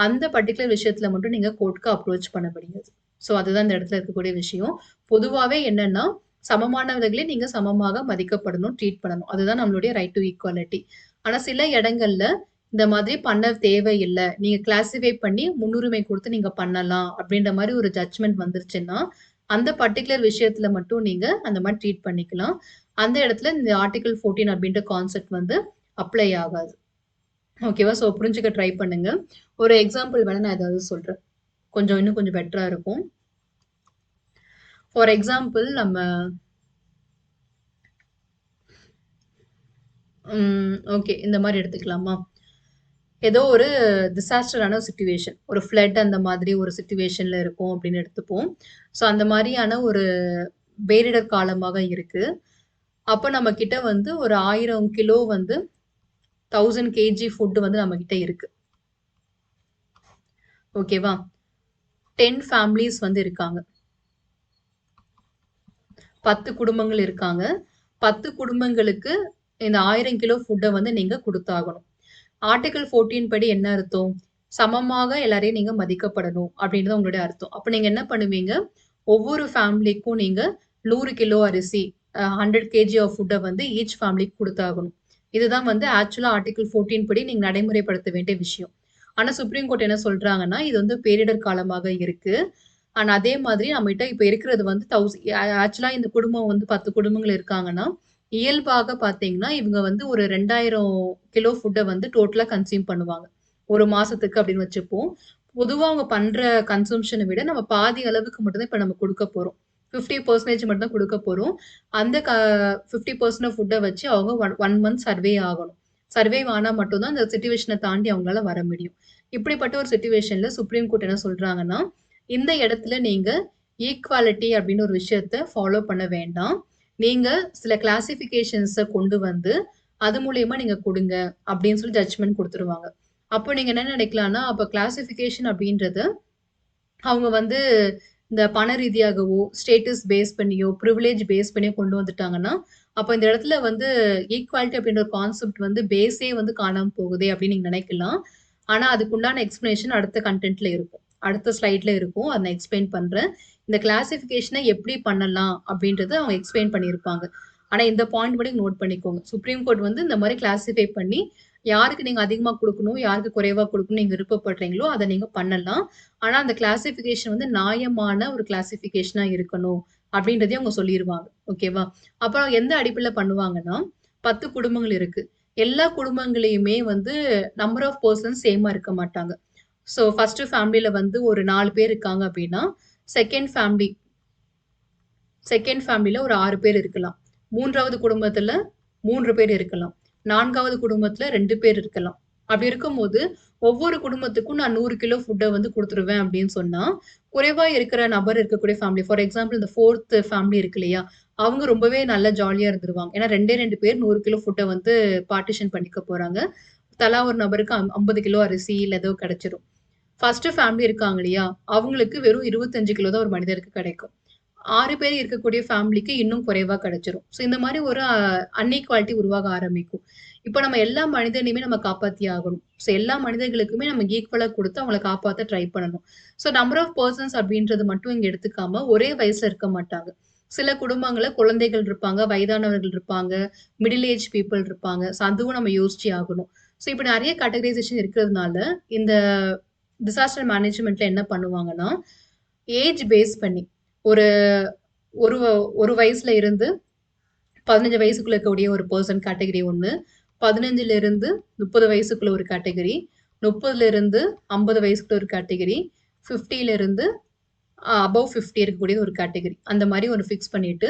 அந்த பர்ட்டிகுலர் விஷயத்துல மட்டும் நீங்க கோர்ட்க்கு அப்ரோச் பண்ண முடியாது. ஸோ அதுதான் இந்த இடத்துல இருக்கக்கூடிய விஷயம். பொதுவாவே என்னன்னா, சமமானவர்களே நீங்க சமமாக மதிக்கப்படணும், ட்ரீட் பண்ணணும். அதுதான் நம்மளுடைய ரைட் டூ ஈக்வாலிட்டி. ஆனா சில இடங்கள்ல இந்த மாதிரி பண்ண தேவையில்ல. நீங்க கிளாசிஃபை பண்ணி முன்னுரிமை குடுத்து நீங்க பண்ணலாம் அப்படின்ற மாரி ஒரு ஜட்ஜ்மெண்ட் வந்துருச்சுன்னா, அந்த பர்ட்டிகுலர் விஷயத்துல மட்டும் நீங்க அந்த மாரி ட்ரீட் பண்ணிக்கலாம். அந்த இடத்துல இந்த ஆர்டிகிள் 14 அப்படின்ற கான்செப்ட் வந்து அப்ளை ஆகாது. ஓகேவா? ஸோ புரிஞ்சுக்க ட்ரை பண்ணுங்க. ஒரு எக்ஸாம்பிள் வேணா நான் ஏதாவது சொல்றேன். இன்னும் கொஞ்சம் பெட்டரா இருக்கும். ஃபார் எக்ஸாம்பிள் நம்ம ஓகே. இந்த மாரி எடுத்துக்கலாமா? ஏதோ ஒரு டிசாஸ்டரான சிச்சுவேஷன். ஒரு ஃப்ளட் அந்த மாதிரி ஒரு சிச்சுவேஷன்ல இருக்கோம் அப்படின்னு எடுத்துப்போம். ஸோ அந்த மாரியான ஒரு பேரிடர் காலமாக இருக்கு. அப்ப நம்ம கிட்ட வந்து ஒரு 1000 கிலோ வந்து 1000 கேஜி ஃபுட் வந்து நம்ம கிட்ட இருக்கு. ஓகேவா? 10 ஃபேமிலீஸ் வந்து இருக்காங்க. 10 குடும்பங்கள் இருக்காங்க. 10 குடும்பங்களுக்கு இந்த 1000 கிலோ ஃபுட்ட வந்து நீங்க குடுத்தாகணும். ஆர்டிகிள் 14 படி என்ன அர்த்தம்? சமமாக எல்லாரையும் நீங்க மதிக்கப்படணும் அப்படின்றது உங்களுடைய அர்த்தம். அப்ப நீங்க என்ன பண்ணுவீங்க? ஒவ்வொரு ஃபேமிலிக்கும் நீங்க 100 கிலோ அரிசி, 100 கேஜி ஆஃப் ஃபுட்ட வந்து ஈச் ஃபேமிலிக்கு குடுத்தாகணும். இதுதான் வந்து ஆக்சுவலா ஆர்டிகிள் 14 படி நீங்க நடைமுறைப்படுத்த வேண்டிய விஷயம். ஆனா சுப்ரீம் கோர்ட் என்ன சொல்றாங்கன்னா, இது வந்து பேரிடர் காலமாக இருக்கு. ஆனா அதே மாதிரி நம்மகிட்ட இப்ப இருக்கிறது வந்து ஆக்சுவலா இந்த குடும்பம் வந்து 10 குடும்பங்கள் இருக்காங்கன்னா, இயல்பாக பார்த்தீங்கன்னா, இவங்க வந்து ஒரு 2000 கிலோ ஃபுட்ட வந்து டோட்டலா கன்சியூம் பண்ணுவாங்க. 1 மாசத்துக்கு அப்படின்னு வச்சுப்போம். பொதுவா அவங்க பண்ற கன்சம்ப்ஷன விட நம்ம பாதி அளவுக்கு மட்டும் தான் இப்ப நம்ம குடுக்க போறோம். 50% மட்டும் தான் குடுக்க போறோம். அந்த 50% ஆஃப் ஃபுட்ட வச்சு அவங்க 1 மந்த் சர்வே ஆகணும். சர்வே ஆனா மட்டும் தான் அந்த சிட்யூவேஷன தாண்டி அவங்களால வர முடியும். இப்படிப்பட்ட ஒரு சிட்யூவேஷன்ல சுப்ரீம் கோர்ட் என்ன சொல்றாங்கன்னா, இந்த இடத்துல நீங்க ஈக்வாலிட்டி அப்படின்னு ஒரு விஷயத்த ஃபாலோ பண்ண வேண்டாம். நீங்க சில கிளாசிஃபிகேஷன்ஸ கொண்டு வந்து, அது மூலியமா நீங்க குடுங்க அப்படின்னு சொல்லி ஜட்ஜ்மென்ட் குடுத்துருவாங்க. அப்போ நீங்க என்ன நினைக்கலாம்னா, அப்ப கிளாசிஃபிகேஷன் அப்படின்றது அவங்க வந்து இந்த பண ரீதியாகவோ, ஸ்டேட்டஸ் பேஸ் பண்ணியோ, பிரிவிலேஜ் பேஸ் பண்ணியோ கொண்டு வந்துட்டாங்கன்னா, அப்ப இந்த இடத்துல வந்து ஈக்வாலிட்டி அப்படின்ற ஒரு கான்செப்ட் வந்து பேஸே வந்து காணாம போகுதே அப்படின்னு நீங்க நினைக்கலாம். ஆனா அதுக்கு உண்டான எக்ஸ்ப்ளனேஷன் அடுத்த கன்டென்ட்ல இருக்கும். அடுத்த ஸ்லைட்ல இருக்கும். அத நான் எக்ஸ்ப்ளைன் பண்றேன். இந்த கிளாசிஃபிகேஷன எப்படி பண்ணலாம் அப்படின்றத அவங்க எக்ஸ்ப்ளைன் பண்ணியிருப்பாங்க. ஆனா இந்த பாயிண்ட் மட்டும் நோட் பண்ணிக்கோங்க. சுப்ரீம் கோர்ட் வந்து இந்த மாரி கிளாசிஃபை பண்ணி, யாருக்கு நீங்க அதிகமா குடுக்கணும், யாருக்கு குறைவா குடுக்கணும்னு நீங்க விருப்பப்படுறீங்களோ, அத நீங்க பண்ணலாம். ஆனா, அந்த கிளாசிஃபிகேஷன் வந்து நியாயமான ஒரு கிளாசிஃபிகேஷனா இருக்கணும். அப்படின்றதையும் அவங்க சொல்லிருவாங்க. ஓகேவா? அப்புறம் எந்த அடிப்படையில பண்ணுவாங்கன்னா, 10 குடும்பங்கள் இருக்கு. எல்லா குடும்பங்களையுமே வந்து நம்பர் ஆஃப் பெர்சன்ஸ் சேமா இருக்க மாட்டாங்க. ஸோ, ஃபர்ஸ்ட் ஃபேமிலில வந்து ஒரு 4 பேர் இருக்காங்க அப்படின்னா, செகண்ட் ஃபேமிலி செகண்ட் ஃபேமிலில ஒரு 6 பேர் இருக்கலாம். 3வது குடும்பத்துல 3 பேர் இருக்கலாம். 4வது குடும்பத்துல 2 பேர் இருக்கலாம். அப்படி இருக்கும்போது, ஒவ்வொரு குடும்பத்துக்கும் நான் 100 கிலோ ஃபுட்ட வந்து குடுத்துருவேன் அப்படின்னு சொன்னா, குறைவா இருக்கிற நபர் இருக்கக்கூடிய ஃபேமிலி ஃபார் எக்ஸாம்பிள் இந்த 4த் ஃபேமிலி இருக்கு இல்லையா? அவங்க ரொம்பவே நல்லா ஜாலியா இருந்துருவாங்க. ஏன்னா 2 பேர் 100 கிலோ ஃபுட்ட வந்து பார்ட்டிஷன் பண்ணிக்க போறாங்க. தலா ஒரு நபருக்கு 50 கிலோ அரிசி இல்ல ஏதோ கிடைச்சிரும். ஃபர்ஸ்ட் ஃபேமிலி இருக்காங்க இல்லையா? அவங்களுக்கு வெறும் 25 கிலோ தான் ஒரு மனிதருக்கு கிடைக்கும். 6 பேர் இருக்கக்கூடிய ஃபேமிலிக்கு இன்னும் குறைவா கிடைச்சிரும். ஸோ இந்த மாரி ஒரு அன்ஈக்வாலிட்டி உருவாக ஆரம்பிக்கும். இப்ப நம்ம எல்லா மனிதனையுமே நம்ம காப்பாத்தி ஆகணும். ஸோ எல்லா மனிதர்களுக்குமே நம்ம ஈக்குவலா குடுத்து அவங்கள காப்பாத்த ட்ரை பண்ணணும். ஸோ நம்பர் ஆஃப் பெர்சன்ஸ் அப்படின்றது மட்டும் இங்க எடுத்துக்காம, ஒரே வயசுல இருக்க மாட்டாங்க. சில குடும்பங்கள்ல குழந்தைகள் இருப்பாங்க, வயதானவர்கள் இருப்பாங்க, மிடில் ஏஜ் பீப்பிள் இருப்பாங்க. ஸோ அதுவும் நம்ம யோசிச்சே ஆகணும். ஸோ இப்ப நெறைய கேட்டகரைசேஷன் இருக்கிறதுனால, இந்த டிசாஸ்டர் மேனேஜ்மென்ட்ல என்ன பண்ணுவாங்கன்னா, ஏஜ் பேஸ் பண்ணி ஒரு ஒரு ஒரு வயசுல இருந்து 15 வயசுக்குள்ள இருக்கக்கூடிய ஒரு பெர்சன் கேட்டகரி 1. 15ல இருந்து 30 வயசுக்குள்ள ஒரு கேட்டகரி. 30ல இருந்து 50 வயசுக்குள்ள ஒரு கேட்டகரி. 50ல இருந்து அபவ் 50 இருக்கக்கூடிய ஒரு கேட்டகரி. அந்த மாரி ஒரு ஃபிக்ஸ் பண்ணிட்டு,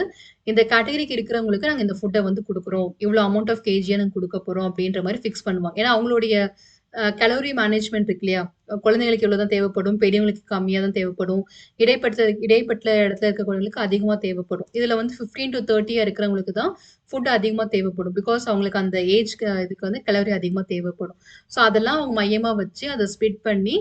இந்த கேட்டகரிக்கு இருக்கிறவங்களுக்கு நாங்க இந்த ஃபுட்ட வந்து குடுக்குறோம். இவ்ளோ அமௌண்ட் ஆஃப் கேஜியா நாங்க குடுக்க போறோம் அப்டின்ற மாரி ஃபிக்ஸ் பண்ணுவாங்க. ஏன்னா அவங்களுடைய கலோரி மேனேஜ்மென்ட் இருக்கு இல்லையா? குழந்தைகளுக்கு இவ்ளோ தான் தேவைப்படும். பெரியவங்களுக்கு கம்மியா தான் தேவைப்படும். இடைப்பட்ட இடத்துல இருக்கக்கூடியவங்களுக்கு அதிகமா தேவைப்படும். இதுல வந்து 15-30 இருக்கிறவங்களுக்கு தான் ஃபுட் அதிகமா தேவைப்படும். பிகாஸ் அவங்களுக்கு அந்த ஏஜ்க்கு இதுக்கு வந்து கலோரி அதிகமா தேவைப்படும். ஸோ அதெல்லாம் அவங்க மையமா வச்சு அத ஸ்ப்ளிட் பண்ணி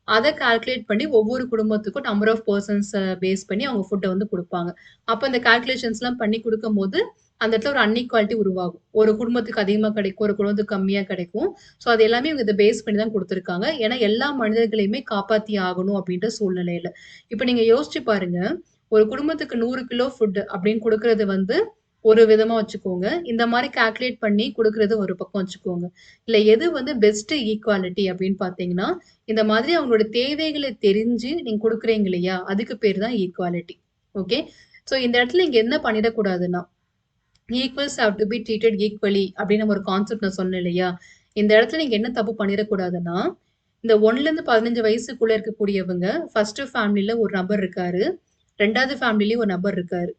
அத கால்குலேட் பண்ணி ஒவ்வொரு குடும்பத்துக்கும் நம்பர் ஆஃப் பெர்சன்ஸ பேஸ் பண்ணி அவங்க ஃபுட்ட வந்து குடுப்பாங்க. அப்ப இந்த கால்குலேஷன்ஸ்லாம் பண்ணி குடுக்கும்போது, அந்த இடத்துல ஒரு அன்ஈக்வாலிட்டி உருவாகும். ஒரு குடும்பத்துக்கு அதிகமா கிடைக்கும், ஒரு குடும்பத்துக்கு கம்மியா கிடைக்கும். ஸோ அது எல்லாமே இவங்க இத பேஸ் பண்ணி தான் குடுத்துருக்காங்க. ஏன்னா எல்லா மனிதர்களையுமே காப்பாத்தி ஆகணும் அப்படின்ற சூழ்நிலையில. இப்ப நீங்க யோசிச்சு பாருங்க. ஒரு குடும்பத்துக்கு 100 கிலோ ஃபுட் அப்படின்னு குடுக்குறது வந்து ஒரு விதமா வச்சுக்கோங்க. இந்த மாரி கால்குலேட் பண்ணி குடுக்குறது ஒரு பக்கம் வச்சுக்கோங்க. இல்ல எது வந்து பெஸ்ட் ஈக்வாலிட்டி அப்படின்னு பார்த்தீங்கன்னா, இந்த மாதிரி அவங்களோட தேவைகள தெரிஞ்சு நீங்க குடுக்குறீங்க இல்லையா? அதுக்கு பேரு தான் ஈக்வாலிட்டி. ஓகே. ஸோ இந்த இடத்துல இங்க என்ன பண்ணிடக்கூடாதுன்னா, equals have to be treated equally அப்படின்னு நம்ம ஒரு கான்செப்ட் நான் சொன்னேன் இல்லையா? இந்த இடத்துல நீங்க என்ன தப்பு பண்ணிறக்கூடாதுன்னா, இந்த 1லேருந்து 15 வயசுக்குள்ள இருக்கக்கூடியவங்க, ஃபர்ஸ்ட் ஃபேமிலில ஒரு நபர் இருக்காரு. 2வது ஃபேமிலிலயும் ஒரு நபர் இருக்காரு.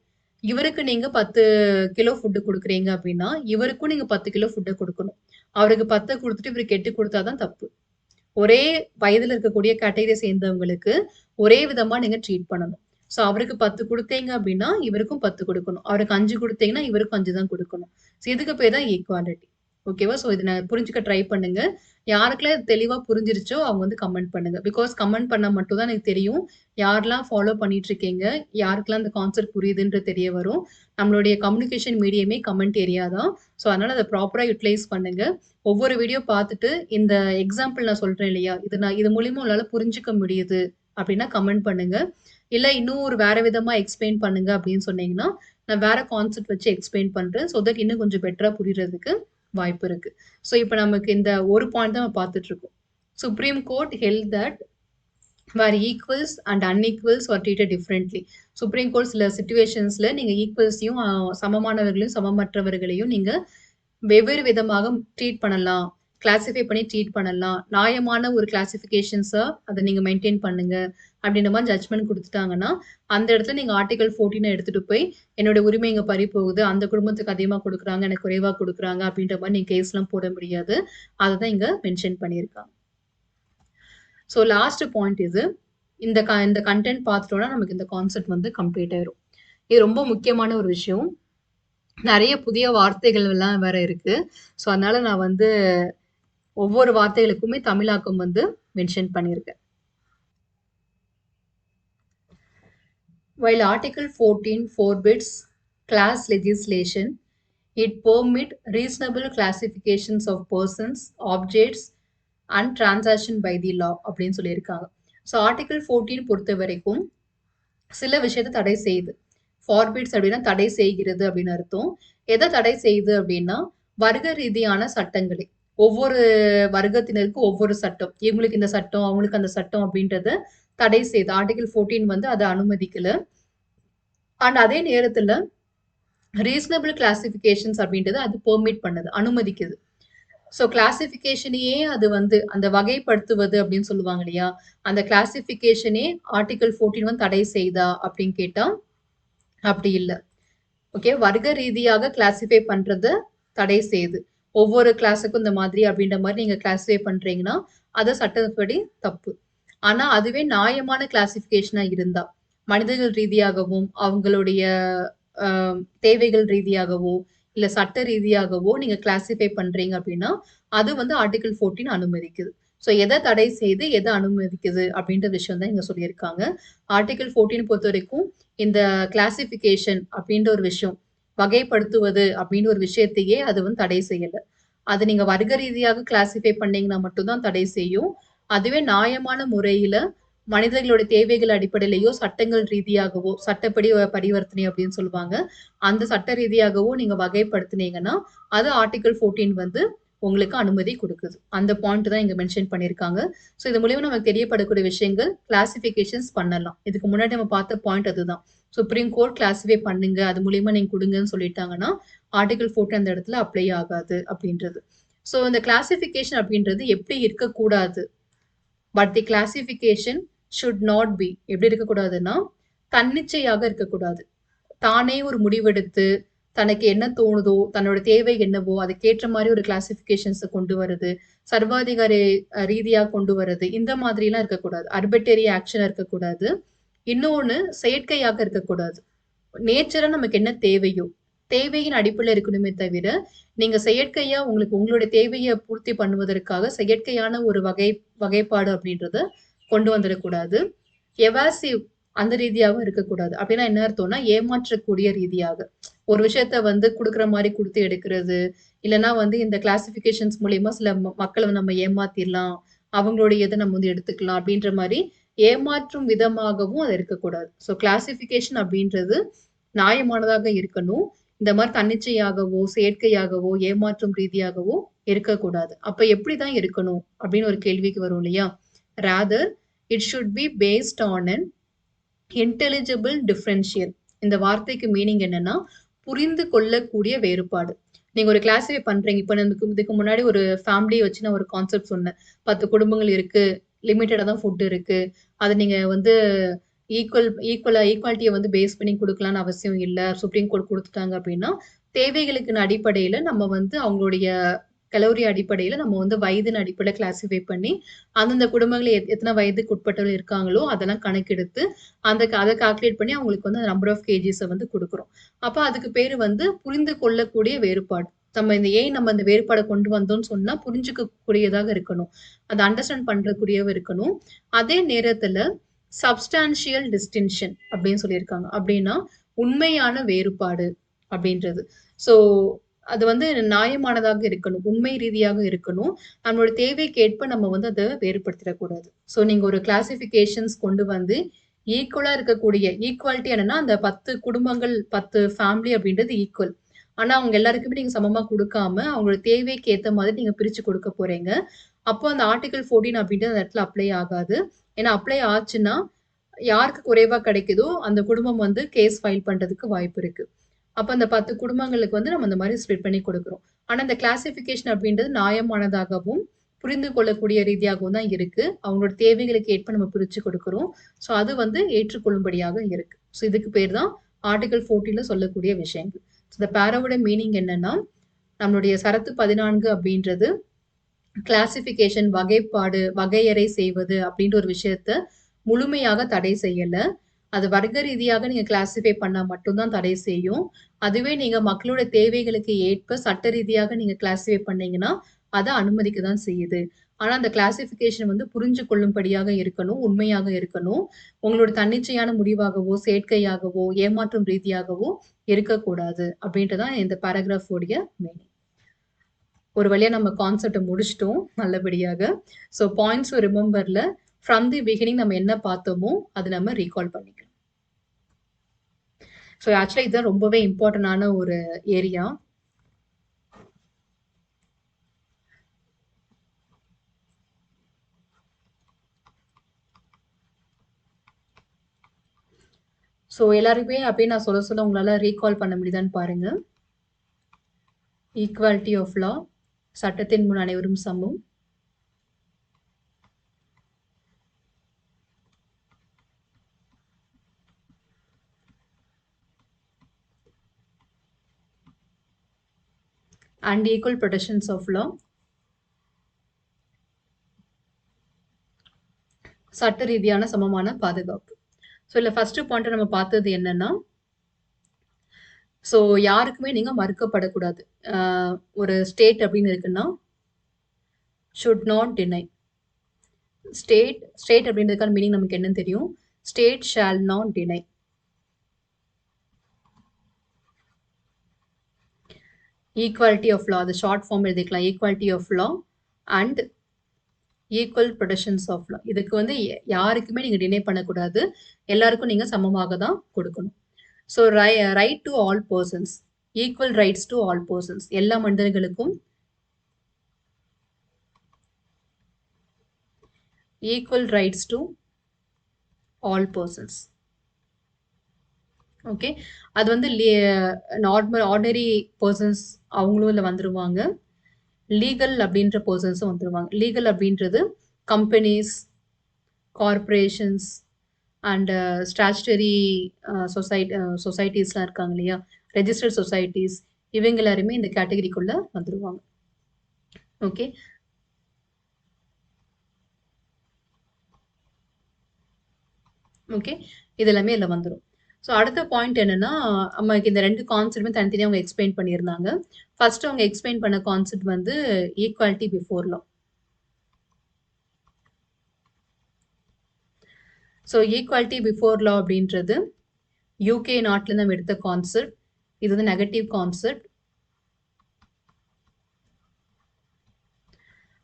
இவருக்கு நீங்க 10 கிலோ ஃபுட் குடுக்குறீங்க அப்படின்னா, இவருக்கும் நீங்க 10 கிலோ ஃபுட்ட குடுக்கணும். அவருக்கு 10 குடுத்துட்டு இவருக்கு 8 குடுத்தா தான் தப்பு. ஒரே வயதுல இருக்கக்கூடிய கேட்டகரிய சேர்ந்தவங்களுக்கு ஒரே விதமா நீங்க ட்ரீட் பண்ணணும். ஸோ அவருக்கு 10 குடுத்தீங்க அப்டின்னா, இவருக்கும் 10 குடுக்கணும். அவருக்கு 5 குடுத்தீங்கன்னா, இவருக்கும் 5 தான் குடுக்கணும். ஸோ இதுக்கு பேர் தான் ஈக்வாலிட்டி. ஓகேவா? ஸோ இத நான் புரிஞ்சுக்க ட்ரை பண்ணுங்க. யாருக்கெல்லாம் இது தெளிவா புரிஞ்சிருச்சோ, அவங்க வந்து கமெண்ட் பண்ணுங்க. பிகாஸ் கமெண்ட் பண்ணா மட்டும் தான் எனக்கு தெரியும். யாரெல்லாம் ஃபாலோ பண்ணிட்டு இருக்கீங்க, யாருக்கெல்லாம் இந்த கான்செப்ட் புரியுதுன்றது தெரிய வரும். நம்மளுடைய கம்யூனிகேஷன் மீடியமே கமெண்ட் ஏரியா தான். ஸோ அதனால அத ப்ராப்பரா யுட்டிலைஸ் பண்ணுங்க. ஒவ்வொரு வீடியோ பார்த்துட்டு, இந்த எக்ஸாம்பிள் நான் சொல்றேன் இல்லையா? இது மூலியமா உங்களால புரிஞ்சுக்க முடியுது அப்டின்னா கமெண்ட் பண்ணுங்க. இல்ல இன்னும் ஒரு வேற விதமா எக்ஸ்ப்ளைன் பண்ணுங்க அப்படின்னு சொன்னீங்கன்னா, நான் வேற கான்செப்ட் வச்சு எக்ஸ்ப்ளைன் பண்றேன். ஸோ தட் இன்னும் கொஞ்சம் பெட்டரா புரியறதுக்கு வாய்ப்பு இருக்கு. ஸோ இப்ப நமக்கு இந்த ஒரு பாயிண்ட் தான் நம்ம பார்த்துட்டு இருக்கோம். Supreme court held that where equals and unequals are treated differently. Supreme court சில சிச்சுவேஷன்ஸ்ல நீங்க ஈக்குவல்ஸையும் சமமானவர்களையும் சமமற்றவர்களையும் நீங்க வெவ்வேறு விதமாக ட்ரீட் பண்ணலாம். கிளாசிஃபை பண்ணி ட்ரீட் பண்ணலாம். நியாயமான ஒரு கிளாசிஃபிகேஷன்ஸா அத நீங்க மெயின்டெயின் பண்ணுங்க. அப்படின்ற மாரி ஜட்ஜ்மென்ட் குடுத்துட்டாங்கன்னா, அந்த இடத்துல நீங்க ஆர்டிகிள் 14 எடுத்துட்டு போய், என்னோட உரிமை இங்க பறி போகுது. அந்த குடும்பத்துக்கு அதிகமா குடுக்குறாங்க. எனக்கு குறைவா குடுக்குறாங்க. அப்படின்ற மாரி நீங்க கேஸ்லாம் போட முடியாது. அததான் இங்க மென்ஷன் பண்ணியிருக்காங்க. ஸோ லாஸ்ட் பாயிண்ட் இது. இந்த கன்டென்ட் பார்த்துட்டோம்னா, நமக்கு இந்த கான்செப்ட் வந்து கம்ப்ளீட் ஆயிரும். இது ரொம்ப முக்கியமான ஒரு விஷயம். நெறைய புதிய வார்த்தைகள் எல்லாம் வேற இருக்கு. ஸோ அதனால நான் வந்து ஒவ்வொரு வார்த்தைகளுக்குமே தமிழாக்கம் வந்து மென்ஷன் பண்ணியிருக்கேன். While Article 14 forbids class legislation, it permit reasonable classifications of persons, objects and transaction by the law அப்படின்னு சொல்லியிருக்காங்க. ஸோ ஆர்டிகிள் 14 பொறுத்த வரைக்கும் சில விஷயத்த தடை செய்யுது. ஃபார்பிட்ஸ் அப்படின்னா தடை செய்கிறது அப்படின்னு அர்த்தம். எதை தடை செய்யுது அப்படின்னா, வர்க்க ரீதியான சட்டங்களை. ஒவ்வொரு வர்க்கத்தினருக்கும் ஒவ்வொரு சட்டம். இவங்களுக்கு இந்த சட்டம், அவங்களுக்கு அந்த சட்டம் அப்படின்றத தடை செய்யுது. ஆர்டிகிள் 14 வந்து அத அனுமதிக்கல. அண்ட் அதே நேரத்துல ரீசனபிள் கிளாசிஃபிகேஷன்ஸ் அப்படின்றது அது பெர்மிட் பண்ணுது, அனுமதிக்குது. ஸோ கிளாசிஃபிகேஷனையே அது வந்து அந்த வகைப்படுத்துவது அப்படின்னு சொல்லுவாங்க இல்லையா? அந்த கிளாசிஃபிகேஷனே ஆர்டிகிள் 14 வந்து தடை செய்தா அப்படின்னு கேட்டா, அப்படி இல்ல. ஓகே. வர்க்க ரீதியாக கிளாசிஃபை பண்றத தடை செய்யுது. ஒவ்வொரு கிளாஸுக்கும் இந்த மாதிரி அப்படின்ற மாரி நீங்க கிளாசிஃபை பண்றீங்கன்னா, அது சட்டப்படி தப்பு. ஆனா அதுவே நியாயமான கிளாசிஃபிகேஷனா இருந்தா, மனிதர்கள் ரீதியாகவும், அவங்களுடைய அ தேவைகள் ரீதியாகவோ, இல்ல சட்ட ரீதியாகவோ நீங்க கிளாசிஃபை பண்றீங்க அப்படின்னா, அது வந்து ஆர்டிகிள் 14 அனுமதிக்குது. ஸோ எத தடை செய்து, எத அனுமதிக்குது அப்படின்ற விஷயம் தான் இங்க சொல்லியிருக்காங்க. ஆர்டிகிள் 14 பொறுத்தவரைக்கும் இந்த கிளாசிஃபிகேஷன் அப்படின்ற ஒரு விஷயம், வகைப்படுத்துவது அப்படின்னு ஒரு விஷயத்தையே அது வந்து தடை செய்யல. அது நீங்க வர்க்க ரீதியாக கிளாசிஃபை பண்ணீங்கன்னா மட்டும் தான் தடை செய்யும். அதுவே நியாயமான முறையில மனிதர்களுடைய தேவைகள் அடிப்படையிலயோ, சட்டங்கள் ரீதியாகவோ, சட்டப்படி பரிவர்த்தனை அப்படின்னு சொல்லுவாங்க. அந்த சட்ட ரீதியாகவோ நீங்க வகைப்படுத்துனீங்கன்னா, அது ஆர்டிகிள் 14 வந்து உங்களுக்கு அனுமதி குடுக்குது. அந்த பாயிண்ட் தான் இங்க மென்ஷன் பண்ணியிருக்காங்க. ஸோ இது மூலியமா நமக்கு தெரியப்படக்கூடிய விஷயங்கள் கிளாசிஃபிகேஷன்ஸ் பண்ணலாம். இதுக்கு முன்னாடி நம்ம பார்த்த பாயிண்ட் அதுதான். சுப்ரீம் கோர்ட் கிளாசிஃபை பண்ணுங்க. அது மூலியமா நீங்க குடுங்கன்னு சொல்லிட்டாங்கன்னா, ஆர்டிகிள் 14 அந்த இடத்துல அப்ளை ஆகாது அப்படின்றது. ஸோ இந்த கிளாசிஃபிகேஷன் அப்படின்றது எப்படி இருக்கக்கூடாது? But the classification should not be எப்படி இருக்கக்கூடாதுன்னா, தன்னிச்சையாக இருக்கக்கூடாது. தானே ஒரு முடிவெடுத்து, தனக்கு என்ன தோணுதோ, தன்னோட தேவை என்னவோ, அதுக்கேற்ற மாரி ஒரு கிளாசிஃபிகேஷன்ஸ கொண்டு வரது, சர்வாதிகாரி ரீதியா கொண்டு வரது, இந்த மாதிரிலாம் இருக்கக்கூடாது. ஆர்பிட்ரரி ஆக்ஷனா இருக்கக்கூடாது. இன்னொன்னு செயற்கையாக இருக்கக்கூடாது. நேச்சரா நமக்கு என்ன தேவையோ, தேவையின் அடிப்படையில இருக்கணுமே தவிர, நீங்க செயற்கையா உங்களுக்கு உங்களுடைய தேவைய பூர்த்தி பண்ணுவதற்காக செயற்கையான ஒரு வகைப்பாடு அப்படின்றத கொண்டு வந்துடக்கூடாது. எவாசிவ் அந்த ரீதியாவும் இருக்கக்கூடாது. அப்படின்னா என்ன அர்த்தம்னா, ஏமாற்றக்கூடிய ரீதியாக. ஒரு விஷயத்த வந்து குடுக்குற மாரி குடுத்து எடுக்கிறது. இல்லன்னா வந்து இந்த கிளாசிஃபிகேஷன்ஸ் மூலியமா சில மக்கள நம்ம ஏமாத்திர்லாம். அவங்களுடைய இத நம்ம வந்து எடுத்துக்கலாம் அப்படின்ற மாரி ஏமாற்றும் விதமாகவும் அது இருக்கக்கூடாது. ஸோ கிளாசிஃபிகேஷன் அப்படின்றது நியாயமானதாக இருக்கணும். இந்த மாரி தன்னிச்சையாகவோ, செயற்கையாகவோ, ஏமாற்றும் ரீதியாகவோ இருக்கக்கூடாது. அப்ப எப்படிதான் இருக்கணும்? அப்படின்னு ஒரு கேள்விக்கு வரும் இல்லையா? Rather it should be based on an intelligible differential. இந்த வார்த்தைக்கு மீனிங் என்னன்னா, புரிந்து கொள்ளக்கூடிய வேறுபாடு. நீங்க ஒரு கிளாஸிஃபை பண்றீங்க. இப்ப இதுக்கு முன்னாடி ஒரு ஃபேமிலிய வச்சு நான் ஒரு கான்செப்ட் சொன்னேன். 10 குடும்பங்கள் இருக்கு. லிமிட்டடா தான் ஃபுட் இருக்கு. அத நீங்க வந்து ஈக்குவாலிட்டிய வந்து பேஸ் பண்ணி குடுக்கலாம்னு அவசியம் இல்ல. சுப்ரீம் கோர்ட் குடுத்துட்டாங்க அப்டின்னா, தேவைகளுக்கின் அடிப்படையில நம்ம வந்து அவங்களுடைய கலோரி அடிப்படையில நம்ம வந்து வயதின் அடிப்படையில கிளாஸிஃபை பண்ணி, அந்தந்த குடும்பங்கள்ல எத்தன வயதுக்கு உட்பட்டவர்கள் இருக்காங்களோ, அதெல்லாம் கணக்கெடுத்து, அத கால்குலேட் பண்ணி அவங்களுக்கு வந்து நம்பர் ஆஃப் கேஜிஸ வந்து குடுக்குறோம். அப்ப அதுக்கு பேரு வந்து புரிந்து கொள்ளக்கூடிய வேறுபாடு. நம்ம இந்த வேறுபாட கொண்டு வந்தோம்ன்னு சொன்னா, புரிஞ்சுக்கக்கூடியதாக இருக்கணும். அத அண்டர்ஸ்டாண்ட் பண்றக்கூடியவா இருக்கணும். அதே நேரத்துல சப்ஸ்டான்ஷியல் டிஸ்டின்க்ஷன் அப்படின்னு சொல்லியிருக்காங்க. அப்படின்னா, உண்மையான வேறுபாடு அப்படின்றது. ஸோ, அது வந்து நியாயமானதாக இருக்கணும். உண்மை ரீதியாக இருக்கணும். நம்மளோட தேவைக்கேற்ப நம்ம வந்து அத வேறுபடுத்திறக்கூடாது. ஸோ, நீங்க ஒரு கிளாசிஃபிகேஷன்ஸ் கொண்டு வந்து ஈக்குவலா இருக்கக்கூடிய ஈக்குவாலிட்டி என்னன்னா, அந்த 10 குடும்பங்கள், 10 ஃபேமிலி அப்படின்றது ஈக்குவல். ஆனா, அவங்க எல்லாருக்குமே நீங்க சமமா குடுக்காம, அவங்களோட தேவைக்கு ஏத்த மாதிரி நீங்க பிரிச்சு குடுக்க போறீங்க. அப்போ அந்த ஆர்டிகிள் 14 அப்படின்றது அந்த இடத்துல அப்ளை ஆகாது. ஏன்னா, அப்ளை ஆச்சுன்னா, யாருக்கு குறைவா கிடைக்குதோ, அந்த குடும்பம் வந்து கேஸ் ஃபைல் பண்றதுக்கு வாய்ப்பு இருக்கு. அப்ப அந்த 10 குடும்பங்களுக்கு வந்து நம்ம இந்த மாரி ஸ்ப்ளிட் பண்ணி குடுக்குறோம். ஆனா, இந்த கிளாசிஃபிகேஷன் அப்படின்றது நியாயமானதாகவும், புரிந்து கொள்ளக்கூடிய ரீதியாகவும் தான் இருக்கு. அவங்களோட தேவைகளுக்கு ஏற்ப நம்ம பிரிச்சு குடுக்குறோம். ஸோ, அது வந்து ஏற்றுக்கொள்ளும்படியாக இருக்கு. ஸோ, இதுக்கு பேர் தான் ஆர்டிகிள் 14ல சொல்லக்கூடிய விஷயங்கள். ஸோ, இந்த பேராவோட மீனிங் என்னன்னா, நம்மளுடைய சரத்து 14 அப்படின்றது கிளாசிஃபிகேஷன் வகைப்பாடு, வகையறை செய்வது அப்படின்ற ஒரு விஷயத்த முழுமையாக தடை செய்யல. அது வர்க்க ரீதியாக நீங்க கிளாசிஃபை பண்ணா மட்டும் தான் தடை செய்யும். அதுவே நீங்க மக்களோட தேவைகளுக்கு ஏற்ப சட்ட ரீதியாக நீங்க கிளாசிஃபை பண்ணீங்கன்னா, அத அனுமதிக்க தான் செய்யுது. ஆனா, அந்த கிளாசிஃபிகேஷன் வந்து புரிஞ்சு கொள்ளும்படியாக இருக்கணும், உண்மையாக இருக்கணும். உங்களோட தன்னிச்சையான முடிவாகவோ, சேர்க்கையாகவோ, ஏமாற்றும் ரீதியாகவோ இருக்கக்கூடாது. அப்படின்றது தான் இந்த பேராகிராஃப் உடைய மீனிங். ஒரு வழியா நம்ம கான்செப்ட்ட முடிச்சுட்டோம் நல்லபடியாக. ஸோ பாயிண்ட்ஸ் டு ரிமெம்பர்ல ஃப்ரம் தி பிகினிங் நம்ம என்ன பார்த்தோமோ, அத நம்ம ரீகால் பண்ணிக்கலாம். ஸோ ஆக்சுவலா இதுதான் ரொம்பவே இம்பார்ட்டன்டான ஒரு ஏரியா. ஸோ எல்லாருக்குமே அப்படியே நான் சொல்ல சொல்ல உங்களால ரீகால் பண்ண முடியுதான்னு பாருங்க. ஈக்குவாலிட்டி ஆஃப் லா, சட்டத்தின் முன் அனைவரும் சமம். And equal protections of law. சட்ட ரீதியான சமமான பாதுகாப்பு. ஸோ இதுல ஃபர்ஸ்ட் பாயிண்ட் நம்ம பார்த்தது என்னன்னா, ஸோ யாருக்குமே நீங்க மறுக்கப்படக்கூடாது. ஒரு ஸ்டேட் அப்படின்னு இருக்குன்னா, ஷுட் நாட் டினை. ஸ்டேட் அப்படின்றதுக்கான மீனிங் நமக்கு என்னன்னு தெரியும். State shawl not deny. Equality of லா, அது ஷார்ட் ஃபார்ம் எழுதிக்கலாம். Equality of law and equal protections of லா. இதுக்கு வந்து யாருக்குமே நீங்க டினை பண்ணக்கூடாது. எல்லாருக்கும் நீங்க சமமாக தான் கொடுக்கணும். So right to all persons, equal rights to all persons. எல்லா மனிதர்களுக்கும் equal rights to all persons. Okay. அது வந்து ஆர்டினரி பர்சன்ஸ் அவங்களும் இதுல வந்துருவாங்க. லீகல் அப்படின்ற பர்சன்ஸும் வந்துருவாங்க. லீகல் அப்படின்றது கம்பெனிஸ், கார்ப்பரேஷன்ஸ் அண்ட் ஸ்டாச்சுட்டரி சொசைட்டிஸ்லாம் இருக்காங்க இல்லையா? ரெஜிஸ்டர்ட் சொசைட்டிஸ் இவங்க எல்லாருமே இந்த கேட்டகரிக்குள்ள வந்துருவாங்க. ஓகே. ஓகே. இது எல்லாமே இதுல வந்துரும். ஸோ அடுத்த பாயிண்ட் என்னன்னா, நமக்கு இந்த 2 கான்செப்ட்டுமே தனித்தனியா அவங்க எக்ஸ்பிளைன் பண்ணியிருந்தாங்க. ஃபர்ஸ்ட் அவங்க எக்ஸ்பிளைன் பண்ண கான்செப்ட் வந்து ஈக்குவாலிட்டி பிஃபோர் லா. ஸோ ஈக்குவாலிட்டி பிஃபோர் லா அப்படின்றது யூகே நாட்டுல நம்ம எடுத்த கான்செப்ட். இது வந்து நெகட்டிவ் கான்செப்ட்.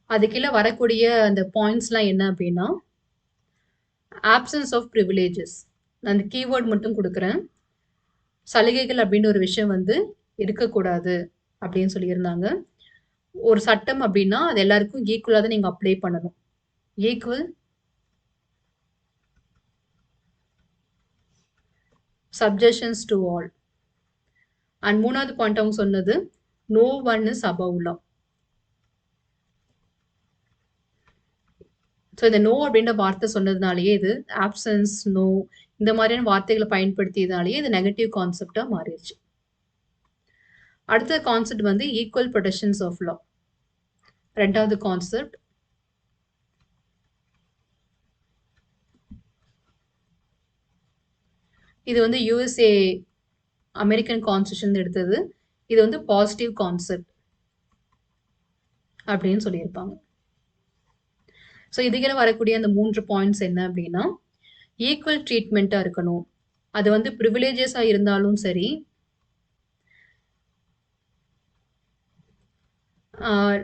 அது கீழ வரக்கூடிய அந்த பாயிண்ட்ஸ்லாம் என்ன அப்படின்னா, ஆப்சன்ஸ் ஆஃப் பிரிவிலேஜஸ். நான் அந்த கீவேர்ட் மட்டும் குடுக்குறேன். சலுகைகள் அப்படின்னு ஒரு விஷயம் வந்து இருக்கக்கூடாது அப்படின்னு சொல்லியிருந்தாங்க. ஒரு சட்டம் அப்படின்னா, அது எல்லாருக்கும் ஈக்குவலா தான் நீங்க அப்ளை பண்ணணும். Equal subjections to all. And 3வது பாயிண்ட் அவங்க சொன்னது no one is above law. So இந்த நோ அப்படின்ற வார்த்தை சொன்னதுனாலேயே இது ஆப்சன்ஸ், நோ இந்த மாதிரியான வார்த்தைகளை பயன்படுத்தியதுனாலேயே இது நெகட்டிவ் கான்செப்டா மாறிடுச்சு. அடுத்த கான்செப்ட் வந்து ஈக்குவல் ப்ரொடெக்ஷன்ஸ் ஆஃப் லா. 2வது கான்செப்ட். இது வந்து யுஎஸ்ஏ அமெரிக்கன் கான்ஸ்டியூஷன் எடுத்தது. இது வந்து பாசிட்டிவ் கான்செப்ட் அப்படின்னு சொல்லியிருப்பாங்க. ஸோ இதுல வரக்கூடிய அந்த 3 பாயிண்ட்ஸ் என்ன அப்படின்னா, ஈக்குவல் ட்ரீட்மெண்ட்டா இருக்கணும். அது வந்து ப்ரிவிலேஜஸா இருந்தாலும் சரி,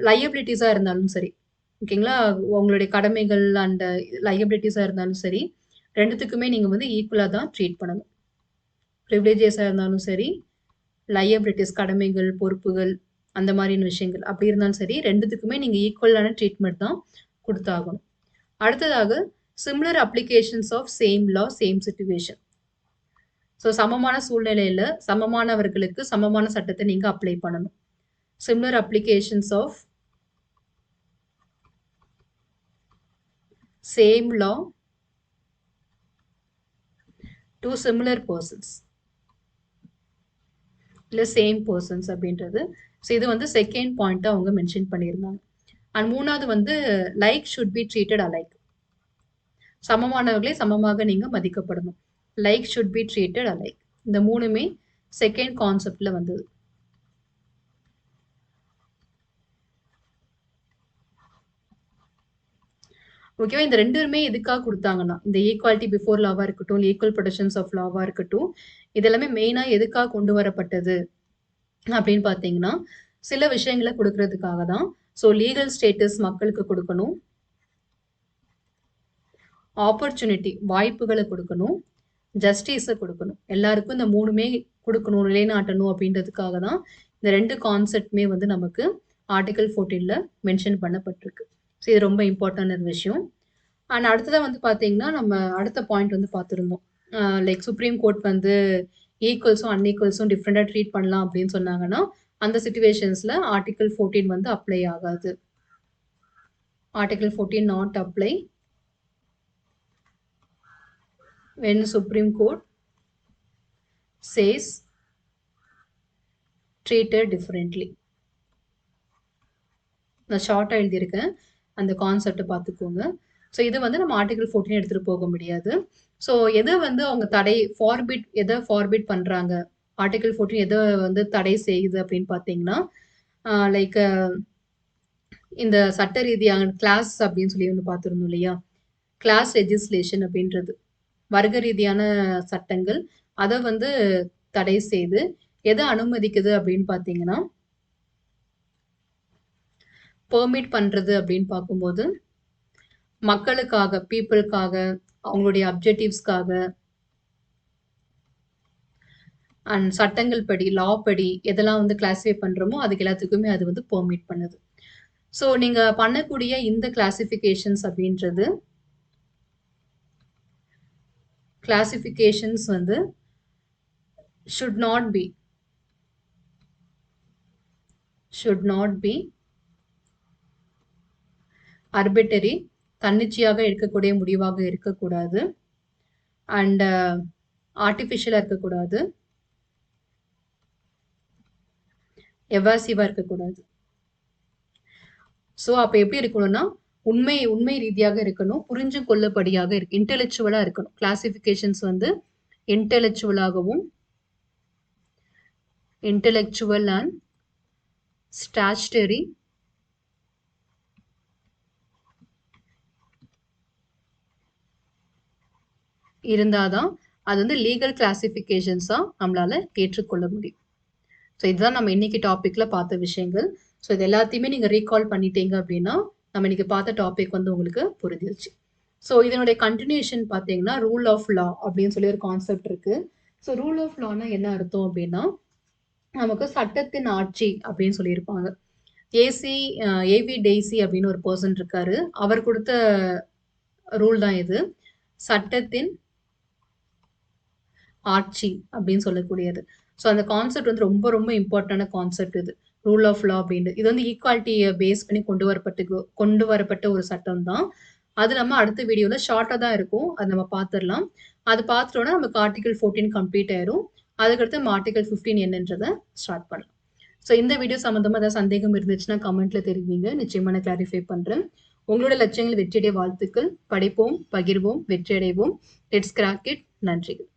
லையபிலிட்டிஸா இருந்தாலும் சரி, ஓகேங்களா? உங்களுடைய கடமைகள் அண்ட் லையபிலிட்டிஸா இருந்தாலும் சரி, 2த்துக்குமே நீங்க வந்து ஈக்குவலா தான் ட்ரீட் பண்ணணும். ப்ரிவிலேஜஸா இருந்தாலும் சரி, லையபிலிட்டிஸ் கடமைகள், பொறுப்புகள் அந்த மாதிரியான விஷயங்கள் அப்படி இருந்தாலும் சரி, 2த்துக்குமே நீங்க ஈக்குவலான ட்ரீட்மெண்ட் தான் குடுத்தாகணும். அடுத்ததாக similar applications of same law, same situation. So சமமான சூழ்நிலையில சமமானவர்களுக்கு சமமான சட்டத்தை நீங்க அப்ளை பண்ணணும். Similar applications of same law to similar persons இல்ல சேம் பர்சன்ஸ் அப்படின்றது. ஸோ இது வந்து செகண்ட் பாயிண்ட்டா அவங்க மென்ஷன் பண்ணியிருந்தாங்க. அண்ட் 3வது வந்து like should be treated alike. சமமானவர்களை சமமாக நீங்க மதிக்கப்படணும். Like should be treated alike. இந்த 3மே செகண்ட் கான்செப்ட்ல வந்தது. ஓகேவா? இந்த 2மே எதுக்காக குடுத்தாங்கன்னா, இந்த ஈக்வாலிட்டி பிஃபோர் லாவா இருக்கட்டும், ஈக்குவல் ப்ரொடெக்ஷன்ஸ் ஆஃப் லாவா இருக்கட்டும், இது எல்லாமே மெயினா எதுக்காக கொண்டு வரப்பட்டது அப்படின்னு பார்த்தீங்கன்னா, சில விஷயங்கள குடுக்குறதுக்காக தான். ஸோ லீகல் ஸ்டேட்டஸ் மக்களுக்கு குடுக்கணும். ஆப்பர்ச்சுனிட்டி வாய்ப்புகள குடுக்கணும். ஜஸ்டிஸ குடுக்கணும். எல்லாருக்கும் இந்த 3மே குடுக்கணும், நிலைநாட்டணும் அப்படின்றதுக்காக தான் இந்த 2 கான்செப்ட்மே வந்து நமக்கு ஆர்டிகிள் 14ல மென்ஷன் பண்ணப்பட்டிருக்கு. ஸோ இது ரொம்ப இம்பார்ட்டன்டான விஷயம். அண்ட் அடுத்ததா வந்து பார்த்தீங்கன்னா, நம்ம அடுத்த பாயிண்ட் வந்து பார்த்திருந்தோம். லைக் சுப்ரீம் கோர்ட் வந்து ஈக்குவல்ஸும், அன்ஈக்குவல்ஸும் டிஃபரெண்டா ட்ரீட் பண்ணலாம் அப்படின்னு சொன்னாங்கன்னா, அந்த சிட்யூவேஷன்ஸ்ல ஆர்டிகிள் 14 வந்து அப்ளை ஆகாது. Article 14 not apply when Supreme Court says treated differently. நான் ஷார்ட்டா எழுதியிருக்கேன். அந்த கான்செப்ட்ட பார்த்துக்கோங்க. ஸோ இது வந்து நம்ம ஆர்டிகிள் 14 எடுத்துட்டு போக முடியாது. ஸோ எத வந்து அவங்க எத ஃபார்பிட் பண்றாங்க? ஆர்டிகிள் 14 எத வந்து தடை செய்யுது அப்படின்னு பார்த்தீங்கன்னா, லைக் இந்த சட்ட ரீதியான கிளாஸ் அப்படின்னு சொல்லி வந்து பார்த்திருந்தோம் இல்லையா? கிளாஸ் லெஜிஸ்லேஷன் அப்படின்றது. வர்க்க ரீதியான சட்டங்கள். அத வந்து தடை செய்து, எத அனுமதிக்குது அப்படின்னு பார்த்தீங்கன்னா, பெர்மிட் பண்றது அப்படின்னு பார்க்கும்போது, மக்களுக்காக, பீப்பிள்க்காக, அவங்களுடைய அப்ஜெக்டிவ்ஸ்க்காக அண்ட் சட்டங்கள் படி, லா படி எதெல்லாம் வந்து கிளாஸிஃபை பண்றோமோ, அதுக்கு எல்லாத்துக்குமே அது வந்து பெர்மிட் பண்ணுது. ஸோ நீங்க பண்ணக்கூடிய இந்த கிளாசிஃபிகேஷன்ஸ் அப்படின்றது கிளாசிஃபிகேஷன்ஸ் வந்து should not be arbitrary, தன்னிச்சையாக எடுக்கக்கூடிய முடிவாக இருக்கக்கூடாது. அண்ட் ஆர்டிஃபிஷியலா இருக்கக்கூடாது. எவாசிவா இருக்கக்கூடாது. ஸோ அப்ப எப்படி இருக்கணும்னா, உண்மை ரீதியாக இருக்கணும். புரிஞ்சு கொள்ளபடியாக இன்டெலெக்சுவலா இருக்கணும். கிளாசிஃபிகேஷன்ஸ் வந்து இன்டெலெக்சுவல் அண்ட் ஸ்டாச்சுட்டரி இருந்தாதான் அது வந்து லீகல் கிளாசிஃபிகேஷன்ஸா நம்மளால ஏற்றுக்கொள்ள முடியும். ஸோ இதுதான் நம்ம இன்னைக்கு டாபிக்ல பார்த்த விஷயங்கள். ஸோ இது எல்லாத்தையுமே நீங்க ரீகால் பண்ணிட்டீங்க அப்படின்னா, நம்ம இன்னைக்கு பார்த்த டாபிக் வந்து உங்களுக்கு புரிஞ்சிருச்சு. ஸோ இதனுடைய கண்டினியூஷன் பார்த்தீங்கன்னா, ரூல் ஆஃப் லா அப்படின்னு சொல்லி ஒரு கான்செப்ட் இருக்கு. ஸோ ரூல் ஆஃப் லான்னா என்ன அர்த்தம் அப்படின்னா, நமக்கு சட்டத்தின் ஆட்சி அப்படின்னு சொல்லியிருப்பாங்க. ஏவி டெய்சி அப்படின்னு ஒரு பர்சன் இருக்காரு. அவர் கொடுத்த ரூல் தான் இது. சட்டத்தின் ஆட்சி அப்படின்னு சொல்லக்கூடியது. ஸோ அந்த கான்செப்ட் வந்து ரொம்ப ரொம்ப இம்பார்ட்டன்டான கான்செப்ட் இது. ரூல் ஆஃப் லா அப்படின்ட்டு. இது வந்து ஈக்வாலிட்டிய பேஸ் பண்ணி கொண்டு வரப்பட்ட ஒரு சட்டம் தான். அது நம்ம அடுத்த வீடியோல ஷார்ட்டா தான் இருக்கும். அது நம்ம பார்த்துரலாம். அது பார்த்துட்டோம்னா நமக்கு ஆர்டிகிள் 14 கம்ப்ளீட் ஆயிரும். அதுக்கடுத்து நம்ம ஆர்டிகிள் 15 என்னன்றத ஸ்டார்ட் பண்ணலாம். ஸோ இந்த வீடியோ சம்மந்தமா ஏதாவது சந்தேகம் இருந்துச்சுன்னா கமெண்ட்ல தெரிவிங்க. நிச்சயமா நான் கிளாரிஃபை பண்றேன். உங்களோட லட்சியங்கள் வெற்றியடைய வாழ்த்துக்கள். படிப்போம், பகிர்வோம், வெற்றியடைவோம். Let's crack it. நன்றிகள்.